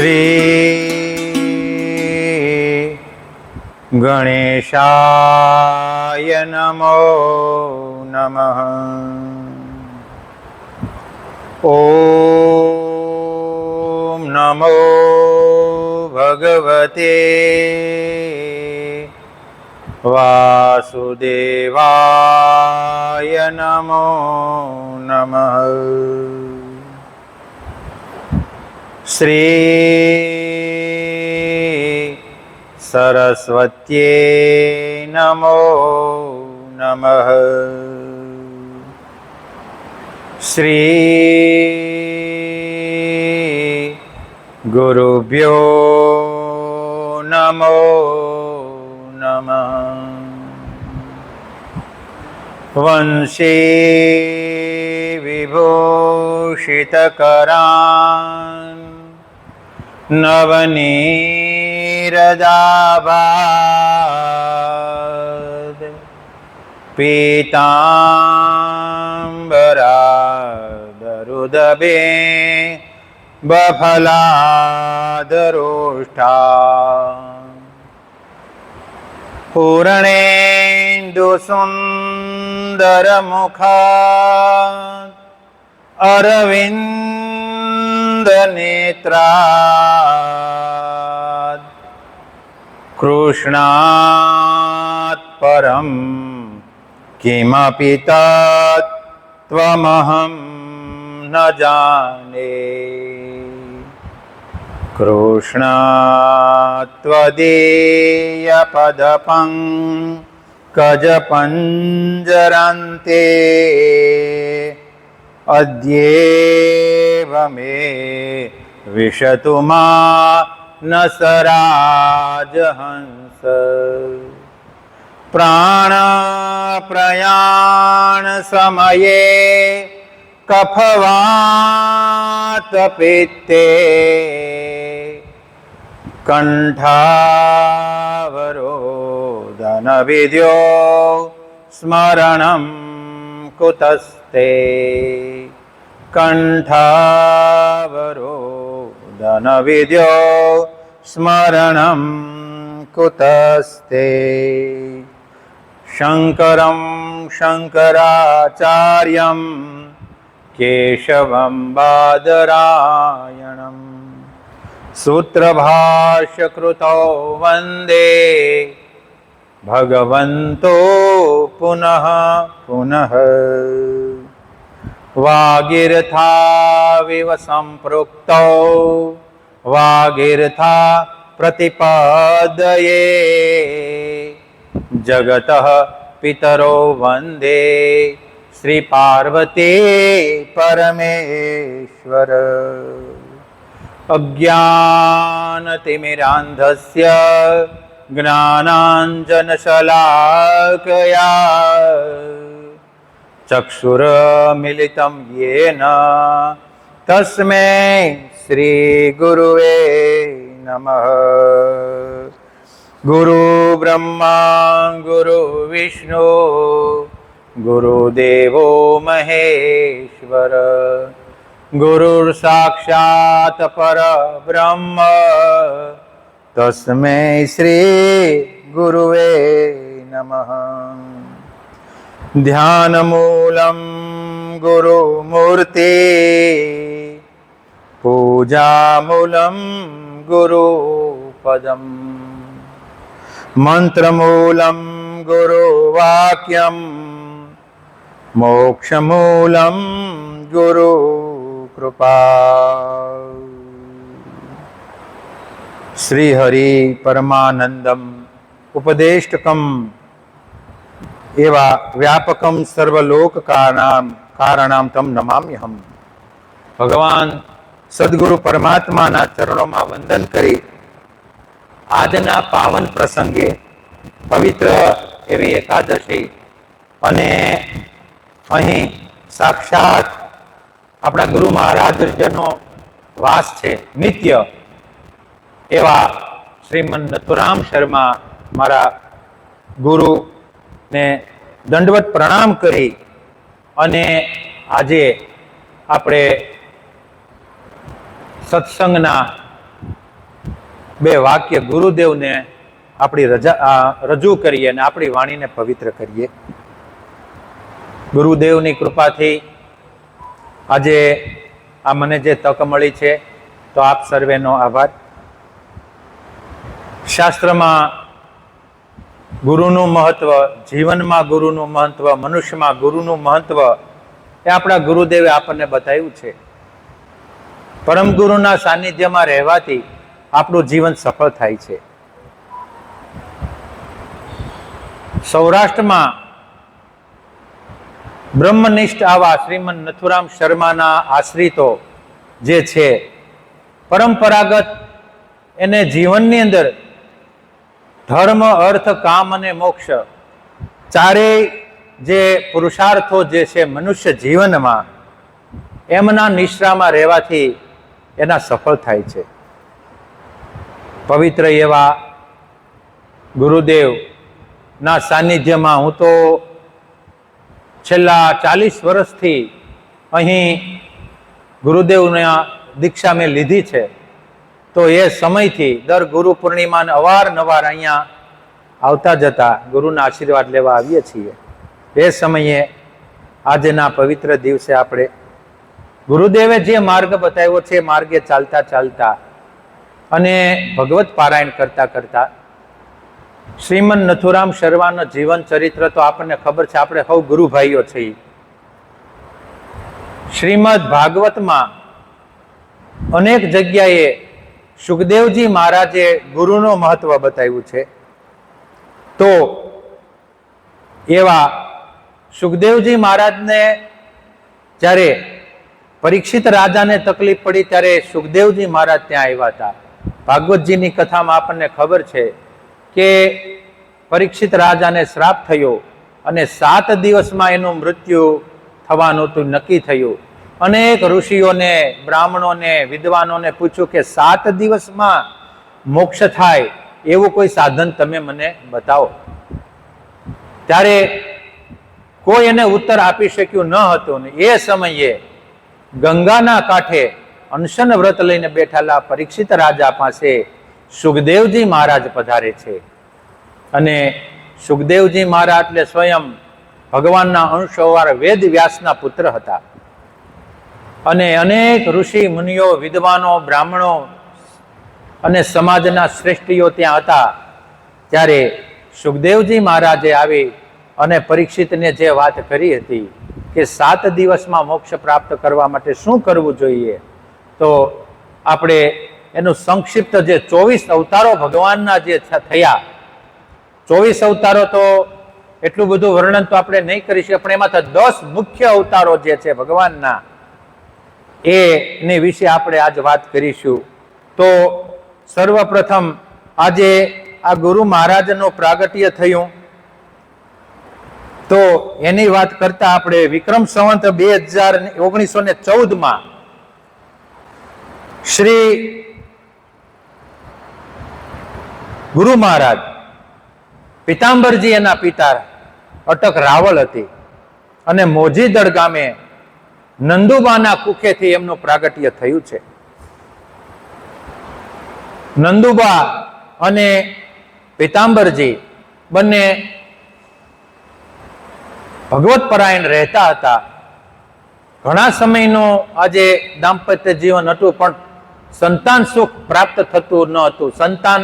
શ્રી ગણેશાય નમો નમઃ. ઓમ નમો ભગવતે વાસુદેવાય નમો નમઃ. શ્રી સરસ્વત્યે નમો નમઃ. શ્રી ગુરુભ્યો નમો નમઃ. વંશી વિભૂષિતકરાન નવનીરદાભાદ પીતાંબરાદરુદભે બફલાદરોષ્ઠા પૂર્ણેન્દુસુંદરમુખા અરવિંદનેત્રાદ કૃષ્ણાત પરમ કિમપિ તત્ત્વમહં ન જાને. કૃષ્ણાત્વદીયપદપંકજપંજરાન્તે અદ્યેવ મે વિશતુ માનસરાજહંસ. પ્રાણપ્રયાણ સમયે કફવાતપિત્તે કંઠાવરોદન વિદ્યો સ્મરણં કુતસ્તે. કંઠાવરોદન વિદ્યો સ્મરણં કુતસ્તે. શંકરં શંકરાચાર્યં કેશવં બાદરાયણં સૂત્રભાષ્યકૃતો વંદે ભગવન્તો પુનઃ પુનઃ. વાગીરથાવિવ સંપૃક્તો વાગીરથા પ્રતિપદયે જગતઃ પિતરો વંદે શ્રી પાર્વતી પરમેશ્વર. અજ્ઞાનતિમિરાંધસ્ય જ્ઞાનાંજનશલાકયા ચક્ષુરમિલિतं યેન તસ્મૈ શ્રી ગુરુવે નમઃ. ગુરુ બ્રહ્મા ગુરુ વિષ્ણુ ગુરુદેવો મહેશ્વર. ગુરુર સાક્ષાત પરબ્રહ્મ તસ્મૈ શ્રી ગુરુવે નમઃ. ધ્યાનમૂલં ગુરુમૂર્તિ પૂજામૂલં ગુરુપદમ મંત્રમૂલં ગુરુવાક્યમ મોક્ષમૂલં ગુરુકૃપા. શ્રી હરિ પરમાનંદમ ઉપદેષ્ટકમ એવા વ્યાપકમ સર્વલોક કારણામ તમ નમામ્યહમ. ભગવાન સદગુરુ પરમાત્માના ચરણોમાં વંદન કરી આજના પાવન પ્રસંગે પવિત્ર એવી એકાદશી અને અહીં સાક્ષાત આપણા ગુરુ મહારાજનો વાસ છે નિત્ય એવા શ્રીમન નથુરામ શર્મા મારા ગુરુને દંડવત પ્રણામ કરી અને આજે આપણે સત્સંગના બે વાક્ય ગુરુદેવને આપણી રજૂ કરીએ અને આપણી વાણીને પવિત્ર કરીએ. ગુરુદેવની કૃપાથી આજે આ મને જે તક મળી છે તો આપ સર્વેનો આભાર. શાસ્ત્રમાં ગુરુનું મહત્વ, જીવનમાં ગુરુનું મહત્વ, મનુષ્યમાં ગુરુનું મહત્વ એ આપણા ગુરુદેવે આપણને બતાવ્યું છે. પરમ ગુરુના સાનિધ્યમાં રહેવાથી આપણું જીવન સફળ થાય છે. સૌરાષ્ટ્રમાં બ્રહ્મનિષ્ઠ આવા શ્રીમદ નથુરામ શર્માના આશ્રિતો જે છે, પરંપરાગત એને જીવનની અંદર ધર્મ, અર્થ, કામ અને મોક્ષ ચારેય જે પુરુષાર્થો જે છે મનુષ્ય જીવનમાં, એમના નિશ્રામાં રહેવાથી એના સફળ થાય છે. પવિત્ર એવા ગુરુદેવના સાનિધ્યમાં હું તો છેલ્લા 40 વર્ષથી અહીં ગુરુદેવના દીક્ષા મેં લીધી છે. તો એ સમયથી દર ગુરુ પૂર્ણિમાને અવારનવાર અહીંયા આવતા જતા ગુરુના આશીર્વાદ લેવા આવીએ છીએ. એ સમયે આજના પવિત્ર દિવસે આપણે ગુરુદેવે જે માર્ગ બતાવ્યો છે, માર્ગે ચાલતા ચાલતા અને ભગવત પારાયણ કરતા કરતા શ્રીમદ નથુરામ શર્માનું જીવન ચરિત્ર તો આપણને ખબર છે, આપણે સૌ ગુરુભાઈઓ છીએ. શ્રીમદ ભાગવતમાં અનેક જગ્યાએ સુખદેવજી મહારાજે ગુરુનું મહત્વ બતાવ્યું છે. તો એવા સુખદેવજી મહારાજને જ્યારે પરીક્ષિત રાજાને તકલીફ પડી ત્યારે સુખદેવજી મહારાજ ત્યાં આવ્યા હતા. ભાગવતજીની કથામાં આપણને ખબર છે કે પરીક્ષિત રાજાને શ્રાપ થયો અને 7 દિવસમાં એનું મૃત્યુ થવાનું હતું નક્કી થયું. અનેક ઋષિઓને, બ્રાહ્મણોને, વિદ્વાનોને પૂછ્યું કે 7 દિવસમાં મોક્ષ થાય એવું કોઈ સાધન તમે મને બતાવો. ત્યારે કોઈ એને ઉત્તર આપી શક્યું ન હતું. ને એ સમયે ગંગાના કાંઠે અનશન વ્રત લઈને બેઠેલા પરીક્ષિત રાજા પાસે સુખદેવજી મહારાજ પધારે છે. અને સુખદેવજી મહારાજ એટલે સ્વયં ભગવાનના અંશોવાર વેદ વ્યાસના પુત્ર હતા. અને અનેક ઋષિ મુનિઓ, વિદ્વાનો, બ્રાહ્મણો અને સમાજના શ્રેષ્ઠીઓ ત્યાં હતા. ત્યારે સુખદેવજી મહારાજે આવી અને પરીક્ષિતને જે વાત કરી હતી કે 7 દિવસમાં મોક્ષ પ્રાપ્ત કરવા માટે શું કરવું જોઈએ, તો આપણે એનું સંક્ષિપ્ત જે 24 અવતારો ભગવાનના જે થયા, 24 અવતારો તો એટલું બધું વર્ણન તો આપણે નહીં કરી શકીએ, પણ એમાંથી 10 મુખ્ય અવતારો જે છે ભગવાનના, એની વિશે આપણે આજ વાત કરીશું. તો સર્વપ્રથમ આજે આ ગુરુ મહારાજનું પ્રાગટ્ય થયું, તો એની વાત કરતા આપણે વિક્રમ સંવત 1914માં શ્રી ગુરુ મહારાજ પિતાંબરજી એના પિતા અટક રાવળ હતી અને મોજીદળ ગામે નંદુબાના કુખેથી એમનું પ્રાગટ્ય થયું છે. નંદુબા અને પિતાંબરજી બંને ભગવત પરાયણ રહેતા હતા. ઘણા સમયનું આજે દાંપત્ય જીવન હતું, પણ સંતાન સુખ પ્રાપ્ત થતું ન હતું. સંતાન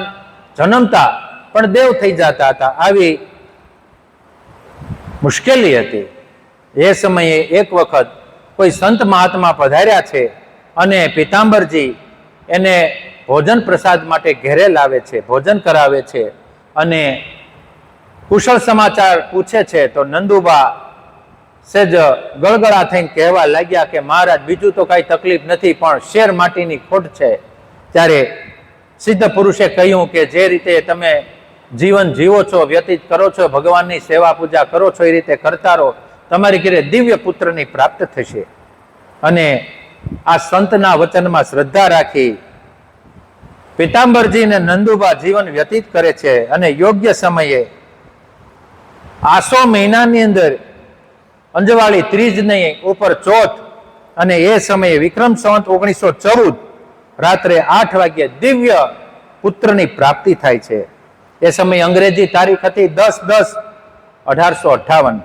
જન્મતા પણ દેવ થઈ જતા હતા. આવી મુશ્કેલી હતી. એ સમયે એક વખત કોઈ સંત મહાત્મા પધાર્યા છે અને પિતાંબરજી એને ભોજન પ્રસાદ માટે ઘેરે લાવે છે, ભોજન કરાવે છે અને કુશળ સમાચાર પૂછે છે. તો નંદુબા સેજ ગળગળા થઈને કહેવા લાગ્યા કે મહારાજ, બીજું તો કાંઈ તકલીફ નથી, પણ શેર માટીની ખોટ છે. ત્યારે સિદ્ધ પુરુષે કહ્યું કે જે રીતે તમે જીવન જીવો છો, વ્યતીત કરો છો, ભગવાનની સેવા પૂજા કરો છો, એ રીતે કરતા રહો, તમારી ઘરે દિવ્ય પુત્રની પ્રાપ્ત થશે. અને આ સંતના વચનમાં શ્રદ્ધા રાખી પિતાંબરજી અને નંદુબા જીવન વ્યતીત કરે છે. અને યોગ્ય સમયે આસો મહિનાની અંદર અંજવાળી ત્રીજની ઉપર ચોથ, અને એ સમયે વિક્રમ સંવત 1914 રાત્રે 8 વાગ્યે દિવ્ય પુત્રની પ્રાપ્તિ થાય છે. એ સમયે અંગ્રેજી તારીખ હતી 10/10/1858.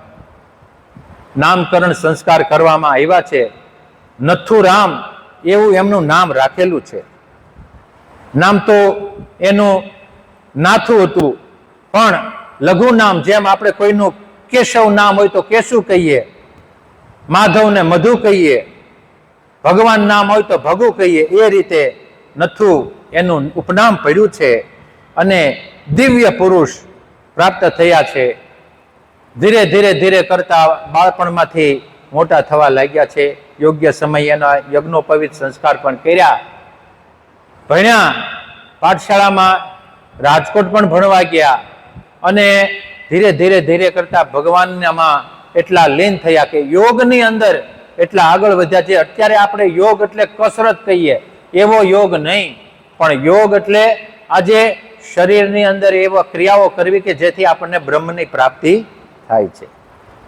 નામકરણ સંસ્કાર કરવામાં આવ્યા છે. નથુરામ એવું એમનું નામ રાખેલું છે. નામ તો એનું નાથું હતું, પણ લઘુ નામ, જેમ આપણે કોઈનું કેશવ નામ હોય તો કેશુ કહીએ, માધવને મધુ કહીએ, ભગવાન નામ હોય તો ભગુ કહીએ, એ રીતે નથુ એનું ઉપનામ પડ્યું છે. અને દિવ્ય પુરુષ પ્રાપ્ત થયા છે. ધીરે ધીરે ધીરે કરતા બાળપણમાંથી મોટા થવા લાગ્યા છે. યોગ્ય સમય એના યજ્ઞોપવિત સંસ્કાર પણ કર્યા. ભણ્યા, પાઠશાળામાં રાજકોટ પણ ભણવા ગયા અને ધીરે ધીરે ધીરે કરતા ભગવાનમાં એટલા લીન થયા કે યોગની અંદર એટલા આગળ વધ્યા છે. અત્યારે આપણે યોગ એટલે કસરત કહીએ એવો યોગ નહીં, પણ યોગ એટલે આજે શરીરની અંદર એવા ક્રિયાઓ કરવી કે જેથી આપણને બ્રહ્મની પ્રાપ્તિ થાય છે.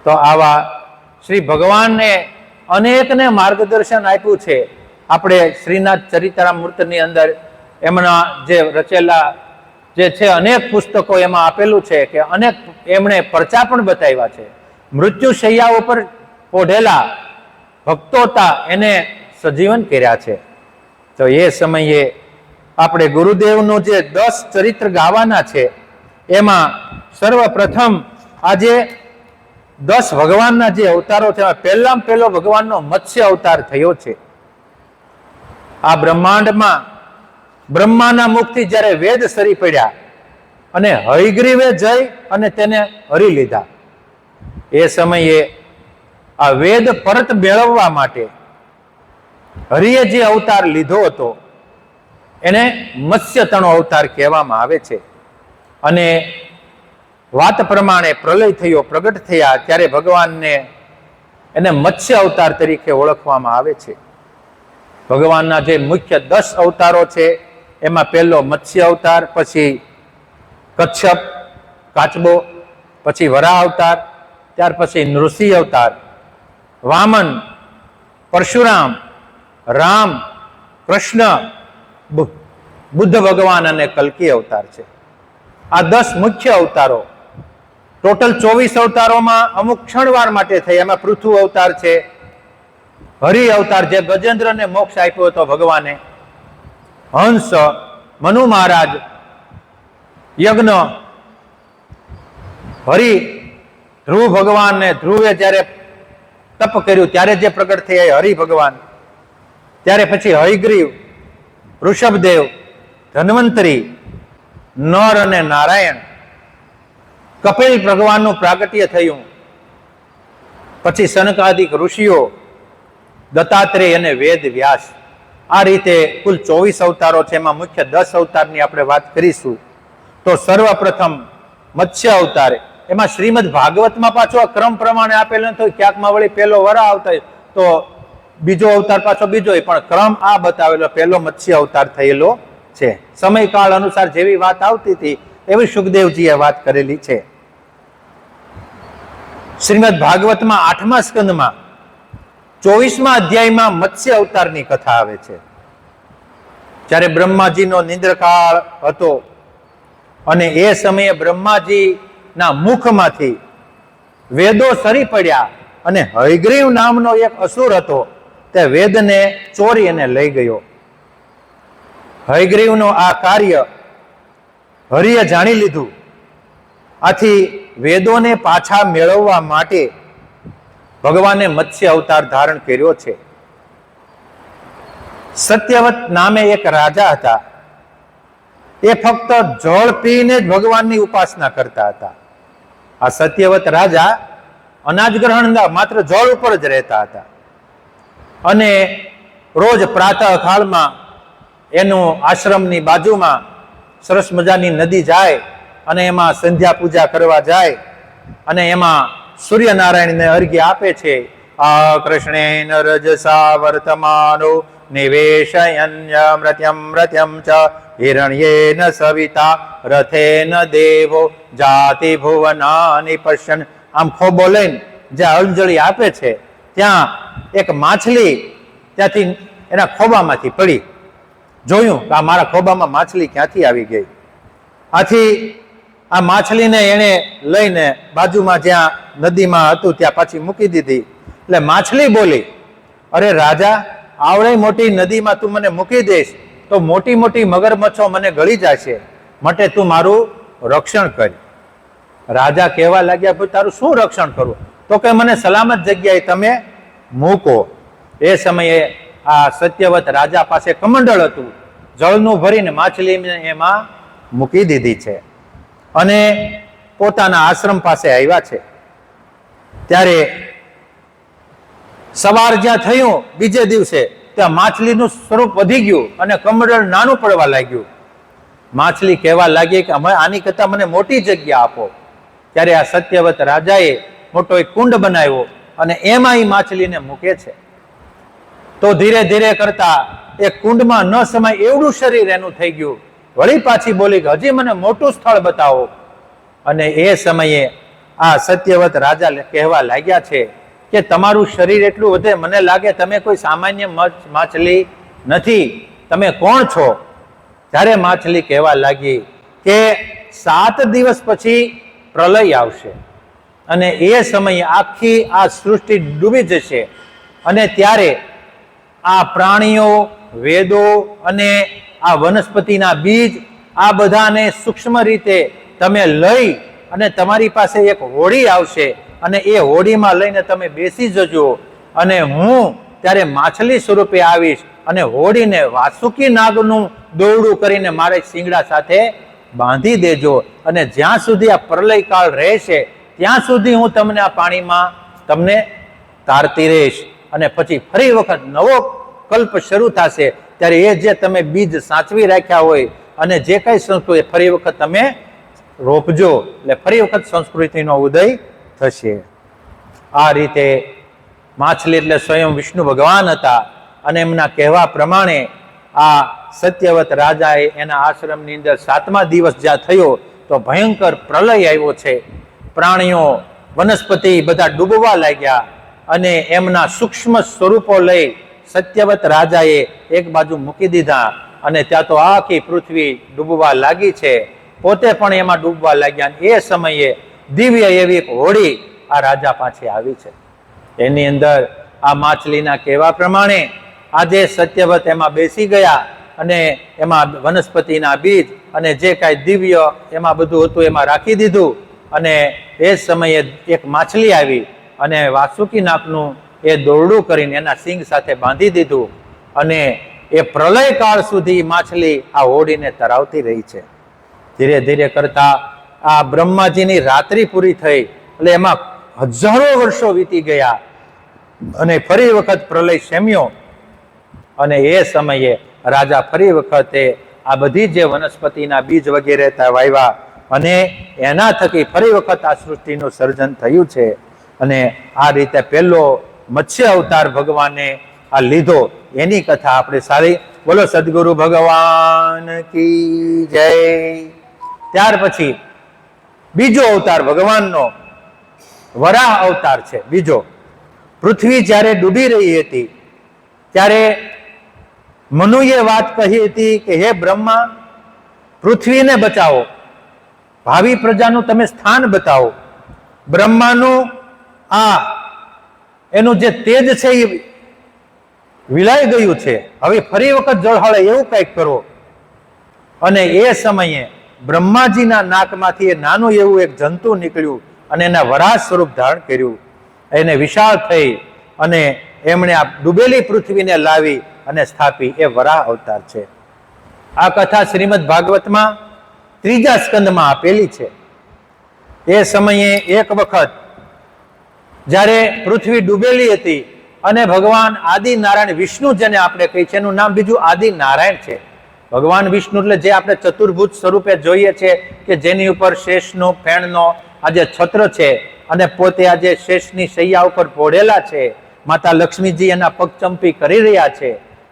તો આવા શ્રી ભગવાનને અનેકને માર્ગદર્શન આપ્યું છે. આપણે શ્રીનાથ ચરિતામૃતની અંદર એમના જે રચેલા જે છે અનેક પુસ્તકો એમાં આપેલું છે કે અનેક એમણે પરચા પણ બતાવ્યા છે. મૃત્યુ શૈયા ઉપર પોઢેલા ભક્તો હતા એને સજીવન કર્યા છે. તો એ સમયે આપણે ગુરુદેવનું જે 10 ચરિત્ર ગાવાના છે એમાં સર્વપ્રથમ આજે 10 ભગવાનના જે અવતારો છે પહેલામાં પહેલો ભગવાનનો મત્સ્ય અવતાર થયો છે. આ બ્રહ્માંડમાં બ્રહ્માના મુખથી જ્યારે વેદ સરી પડ્યા અને હયગ્રીવે જઈ અને તેને હરી લીધા, એ સમયે આ વેદ પરત મેળવવા માટે હરિએ જે અવતાર લીધો હતો એને મત્સ્યતણો અવતાર કહેવામાં આવે છે. અને વાત પ્રમાણે પ્રલય થયો, પ્રગટ થયા ત્યારે ભગવાનને એને મત્સ્ય અવતાર તરીકે ઓળખવામાં આવે છે. ભગવાનના જે મુખ્ય 10 અવતારો છે એમાં પહેલો મત્સ્ય અવતાર, પછી કચ્છપ કાચબો, પછી વરાહ અવતાર, ત્યાર પછી નૃસિંહ અવતાર, વામન, પરશુરામ, રામ, કૃષ્ણ, બુદ્ધ ભગવાન અને કલ્કી અવતાર છે. આ 10 મુખ્ય અવતારો. ટોટલ 24 અવતારોમાં અમુક ક્ષણવાર માટે થઈ. એમાં પૃથુ અવતાર છે, હરિ અવતાર જે ગજેન્દ્રને મોક્ષ આપ્યો હતો ભગવાને, હંસ, મનુ મહારાજ, યજ્ઞ, હરિ, ધ્રુવ ભગવાન ને ધ્રુવે જ્યારે તપ કર્યું ત્યારે જે પ્રગટ થયા હરિ ભગવાન, ત્યારે પછી હયગ્રીવ, ઋષભદેવ, ધન્વંતરી, નર અને નારાયણ, કપિલ ભગવાનનું પ્રાગટ્ય થયું, પછી સનકાદિક ઋષિઓ, દત્તાત્રેય અને વેદ વ્યાસ. આ રીતે કુલ 24 અવતારો છે. એમાં મુખ્ય 10 અવતારની આપણે વાત કરીશું. તો સર્વપ્રથમ મત્સ્ય અવતાર, એમાં શ્રીમદ ભાગવતમાં પાછો આ ક્રમ પ્રમાણે આપેલો નથી. ક્યાંકમાં વળી પહેલો વરાહ અવતાર તો બીજો અવતાર પાછો બીજો, પણ ક્રમ આ બતાવેલો પહેલો મત્સ્ય અવતાર થયેલો છે. સમયકાળ અનુસાર જેવી વાત આવતી હતી એવી સુખદેવજીએ વાત કરેલી છે. શ્રીમદ ભાગવતમાં 8મા સ્કંદમાં 24મા અધ્યાયમાં મત્સ્ય અવતારની કથા આવે છે. જ્યારે બ્રહ્માજીનો નિંદ્રકાળ હતો અને એ સમયે બ્રહ્માજીના મુખમાંથી વેદો સરી પડ્યા અને હયગ્રીવ નામનો એક અસુર હતો તે વેદને ચોરી અને લઈ ગયો. હયગ્રીવનો આ કાર્ય હરિએ જાણી લીધું. આથી વેદોને પાછા મેળવવા માટે ભગવાને મત્સ્ય અવતાર ધારણ કર્યો છે. સત્યવત નામે એક રાજા હતા. એ ફક્ત જળ પીને જ ભગવાનની ઉપાસના કરતા હતા. આ સત્યવત રાજા અનાજ ગ્રહણ માત્ર જળ ઉપર જ રહેતા હતા અને રોજ પ્રાતઃ કાળમાં એનું આશ્રમની બાજુમાં સરસ મજાની નદી જાય અને એમાં સંધ્યા પૂજા કરવા જાય અને એમાં સૂર્યનારાયણને અર્ઘ્ય આપે છે. આ કૃષ્ણેન રજસા વર્તમાનો નિવેશયન્યમૃત્યમ ચ હિરણ્યેન સવિતા રથેન દેવો જાતિ ભુવનાનિ પશ્યન. આમ ખોબો લઈને જ્યાં અંજલિ આપે છે ત્યાં એક માછલી ત્યાંથી એના ખોબામાંથી પડી જોયું કે આ મારા ખોબામાં માછલી ક્યાંથી આવી ગઈ. આથી આ માછલીને એણે લઈને બાજુમાં જ્યાં નદીમાં હતું ત્યાં પાછી મૂકી દીધી. એટલે માછલી બોલી, અરે રાજા, આવડે મોટી નદીમાં તું મને મૂકી દઈશ તો મોટી મોટી મગરમચ્છો મને ગળી જશે, માટે તું મારું રક્ષણ કર. રાજા કહેવા લાગ્યા, ભાઈ તારું શું રક્ષણ કરવું? તો કે મને સલામત જગ્યાએ તમે મૂકો. એ સમયે આ સત્યવત રાજા પાસે કમંડળ હતું, જળનું ભરીને માછલીને એમાં મૂકી દીધી છે અને પોતાના આશ્રમ પાસે આવ્યા છે. ત્યારે સવાર જ્યાં થયું બીજે દિવસે ત્યાં માછલીનું સ્વરૂપ વધી ગયું અને કમંડળ નાનું પડવા લાગ્યું. માછલી કહેવા લાગી કે અમે આની કરતા મને મોટી જગ્યા આપો. ત્યારે આ સત્યવત રાજાએ મોટો એક કુંડ બનાવ્યો અને એમાં એ માછલીને મૂકે છે. તો ધીરે ધીરે કરતા એ કુંડમાં ન સમાય એવડું શરીર એનું થઈ ગયું. વળી પાછી બોલી કે હજી મને મોટું સ્થળ બતાવો. અને એ સમયે આ સત્યવત રાજા કહેવા લાગ્યા છે કે તમારું શરીર એટલું વધે, મને લાગે તમે કોઈ સામાન્ય માછલી નથી, તમે કોણ છો? ત્યારે માછલી કહેવા લાગી કે 7 દિવસ પછી પ્રલય આવશે અને એ સમયે આખી આ સૃષ્ટિ ડૂબી જશે અને ત્યારે આ પ્રાણીઓ, વેદો અને આ વનસ્પતિના બીજ આ બધાને સૂક્ષ્મ રીતે તમે લઈ અને તમારી પાસે એક હોડી આવશે અને એ હોડીમાં લઈને તમે બેસી જજો અને હું ત્યારે માછલી સ્વરૂપે આવીશ અને હોડીને વાસુકી નાગનું દોરડું કરીને મારે શિંગડા સાથે બાંધી દેજો અને જ્યાં સુધી આ પ્રલય કાળ રહેશે ત્યાં સુધી હું તમને આ પાણીમાં તમને તારતી રહીશ અને પછી ફરી વખત નવો કલ્પ શરૂ થશે ત્યારે એ જે તમે બીજ સાચવી રાખ્યા હોય અને જે કઈ સંસ્કૃતિ ફરી વખત તમે રોપજો, એટલે ફરી વખત સંસ્કૃતિનો ઉદય થશે. આ રીતે માછલી એટલે સ્વયં વિષ્ણુ ભગવાન હતા અને એમના કહેવા પ્રમાણે આ સત્યવત રાજાએ એના આશ્રમની અંદર 7મા દિવસ જ્યાં થયો તો ભયંકર પ્રલય આવ્યો છે. પ્રાણીઓ, વનસ્પતિ બધા ડૂબવા લાગ્યા અને એમના સૂક્ષ્મ સ્વરૂપો લઈ સત્યવત રાજાએ એક બાજુ મૂકી દીધા અને ત્યાં તો આખી પૃથ્વી ડૂબવા લાગી છે. પોતે પણ એમાં ડૂબવા લાગ્યા. એ સમયે દિવ્ય એવી એક હોડી આ રાજા પાસે આવી છે. એની અંદર આ માછલીના કહેવા પ્રમાણે આજે સત્યવત એમાં બેસી ગયા અને એમાં વનસ્પતિના બીજ અને જે કાંઈ દિવ્ય એમાં બધું હતું એમાં રાખી દીધું અને એ સમયે એક માછલી આવી અને વાસુકી નાગનું એ દોરડું કરીને એના સિંગ સાથે બાંધી દીધું અને એ પ્રલય કાળ સુધી માછલી આ હોડીને તરાવતી રહી છે. ધીરે ધીરે કરતા આ બ્રહ્માજીની રાત્રિ પૂરી થઈ એટલે એમાં હજારો વર્ષો વીતી ગયા અને ફરી વખત પ્રલય શમ્યો અને એ સમયે રાજા ફરી વખતે આ બધી જે વનસ્પતિના બીજ વગેરે વાવ્યા અને એના થકી ફરી વખત આ સૃષ્ટિનું સર્જન થયું છે. અને આ રીતે પહેલો મત્સ્ય અવતાર ભગવાને આ લીધો એની કથા આપણે સારી. બોલો સદગુરુ ભગવાન કી જય. ત્યાર પછી બીજો અવતાર ભગવાનનો વરાહ અવતાર છે. બીજો, પૃથ્વી જ્યારે ડૂબી રહી હતી ત્યારે મનુએ વાત કહી હતી કે હે બ્રહ્મા, પૃથ્વીને બચાવો, ભાવિ પ્રજાનું તમે સ્થાન બતાવો. બ્રહ્માનું આ એનું જે તેજ છે એ વિલાઈ ગયું છે, હવે ફરી વખત જળહળે એવું કંઈક કરો. અને એ સમયે બ્રહ્માજીના નાકમાંથી એ નાનું એવું એક જંતુ નીકળ્યું અને એના વરાહ સ્વરૂપ ધારણ કર્યું. એને વિશાળ થઈ અને એમણે આ ડૂબેલી પૃથ્વીને લાવી અને સ્થાપી. એ વરાહ અવતાર છે. આ કથા શ્રીમદ ભાગવતમાં 3જા સ્કંદમાં આપેલી છે. એ સમયે એક વખત જ્યારે પૃથ્વી ડૂબેલી હતી અને ભગવાન આદિ નારાયણ વિષ્ણુ જેને આપણે કહીએ છીએ, એનું નામ બીજું આદિ નારાયણ છે. ભગવાન વિષ્ણુ એટલે જે આપણે ચતુર્ભુજ સ્વરૂપે જોઈએ છે કે જેની ઉપર શેષનો ફેણનો આજે છત્ર છે અને પોતે આજે શેષની શૈયા ઉપર પોઢેલા છે. માતા લક્ષ્મીજી એના પગચંપી કરી રહ્યા છે.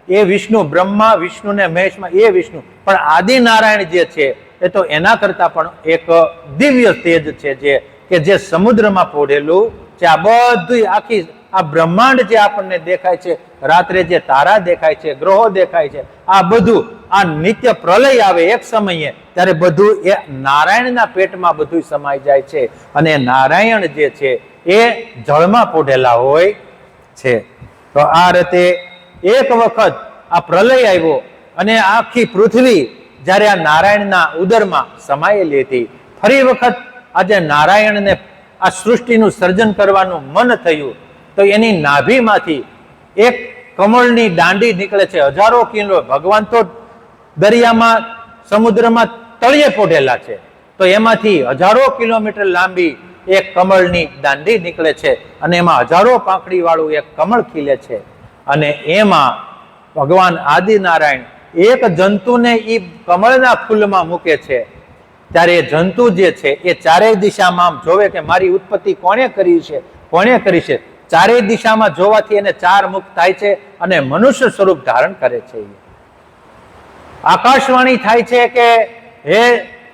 એ વિષ્ણુ, બ્રહ્મા વિષ્ણુ ને મહેશમાં એ વિષ્ણુ, પણ આદિ નારાયણ જે છે એ તો એના કરતા પણ એક દિવ્ય તેજ છે જે કે જે સમુદ્રમાં પોઢેલું છે. આ બધું આખી આ બ્રહ્માંડ જે આપણને દેખાય છે, રાત્રે જે તારા દેખાય છે, ગ્રહો દેખાય છે, આ બધું આ નિત્ય પ્રલય આવે એક સમયે, ત્યારે બધું એ નારાયણના પેટમાં બધું સમાઈ જાય છે. અને નારાયણ જે છે એ જળમાં પોઢેલા હોય છે. તો આ રીતે એક વખત આ પ્રલય આવ્યો અને આખી પૃથ્વી જ્યારે આ નારાયણના ઉદરમાં સમાયેલી હતી. ફરી વખત આજે નારાયણને આ સૃષ્ટિનું સર્જન કરવાનું મન થયું તો એની નાભીમાંથી એક કમળની દાંડી નીકળે છે. હજારો કિલો, ભગવાન તો દરિયામાં સમુદ્રમાં તળિયે પોઢેલા છે, તો એમાંથી હજારો કિલોમીટર લાંબી એક કમળની દાંડી નીકળે છે અને એમાં હજારો પાંખડી વાળું એક કમળ ખીલે છે. અને એમાં ભગવાન આદિનારાયણ એક જંતુને એ કમળના ફૂલમાં મૂકે છે. ત્યારે એ જંતુ જે છે એ ચારેય દિશામાં આમ જોવે કે મારી ઉત્પત્તિ કોણે કરી છે, કોણે કરી છે. ચારેય દિશામાં જોવાથી એને ચાર મુખ થાય છે અને મનુષ્ય સ્વરૂપ ધારણ કરે છે. આકાશવાણી થાય છે કે હે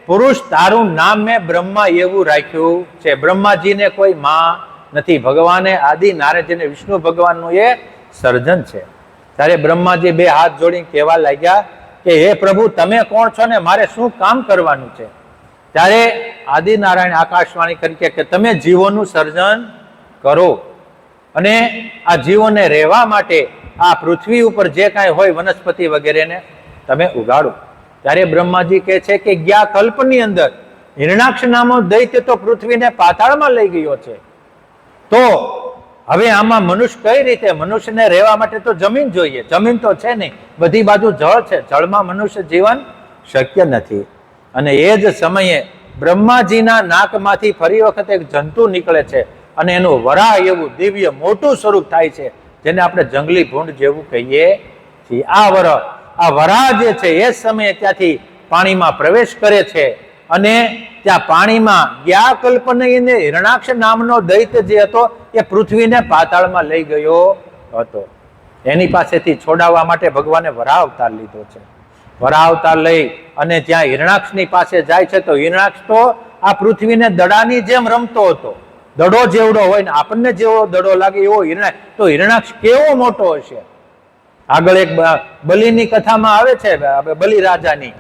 પુરુષ, તારું નામ મેં બ્રહ્મા એવું રાખ્યું છે. બ્રહ્માજીને કોઈ માં નથી, ભગવાને આદિ નારાયણ વિષ્ણુ ભગવાનનું એ સર્જન છે. ત્યારે બ્રહ્માજી બે હાથ જોડીને કહેવા લાગ્યા કે હે પ્રભુ, તમે કોણ છો ને મારે શું કામ કરવાનું છે? ત્યારે આદિનારાયણ આકાશવાણી કરી કે તમે જીવોનું સર્જન કરો અને આ જીવોને રહેવા માટે આ પૃથ્વી ઉપર જે કાંઈ હોય વનસ્પતિ વગેરેને તમે ઉગાડો. ત્યારે બ્રહ્માજી કહે છે કે ગયા કલ્પની અંદર હિરણાક્ષ નામનો દૈત્ય તો પૃથ્વીને પાતાળમાં લઈ ગયો છે, તો હવે આમાં મનુષ્ય કઈ રીતે? મનુષ્યને રહેવા માટે તો જમીન જોઈએ, જમીન તો છે નહીં, બધી બાજુ જળ છે, જળમાં મનુષ્ય જીવન શક્ય નથી. અને એ જ સમયે બ્રહ્માજીના નાકમાંથી ફરી વખત એક જંતુ નીકળે છે અને એનું વરાહ એવું દિવ્ય મોટું સ્વરૂપ થાય છે, જેને આપણે જંગલી ભૂંડ જેવું કહીએ છીએ. આ વરાહ જે છે એ સમયે ત્યાંથી પાણીમાં પ્રવેશ કરે છે અને ત્યાં પાણીમાં ગયા કલ્પનીને હિરણાક્ષ નામનો દૈત્ય જે હતો એ પૃથ્વીને પાતાળમાં લઈ ગયો હતો. એની પાસેથી છોડાવવા માટે ભગવાને વરાહ અવતાર લીધો છે. વરાહ અવતાર લઈ અને જ્યાં હિરણાક્ષની પાસે જાય છે તો હિરણાક્ષ તો આ પૃથ્વીને દડાની જેમ રમતો હતો. દડો જેવડો હોય ને આપણને જેવો દડો લાગે એવો હિરણાક્ષ, તો હિરણાક્ષ કેવો મોટો હશે. આગળ એક બલિની કથામાં આવે છે, બલિ રાજાની,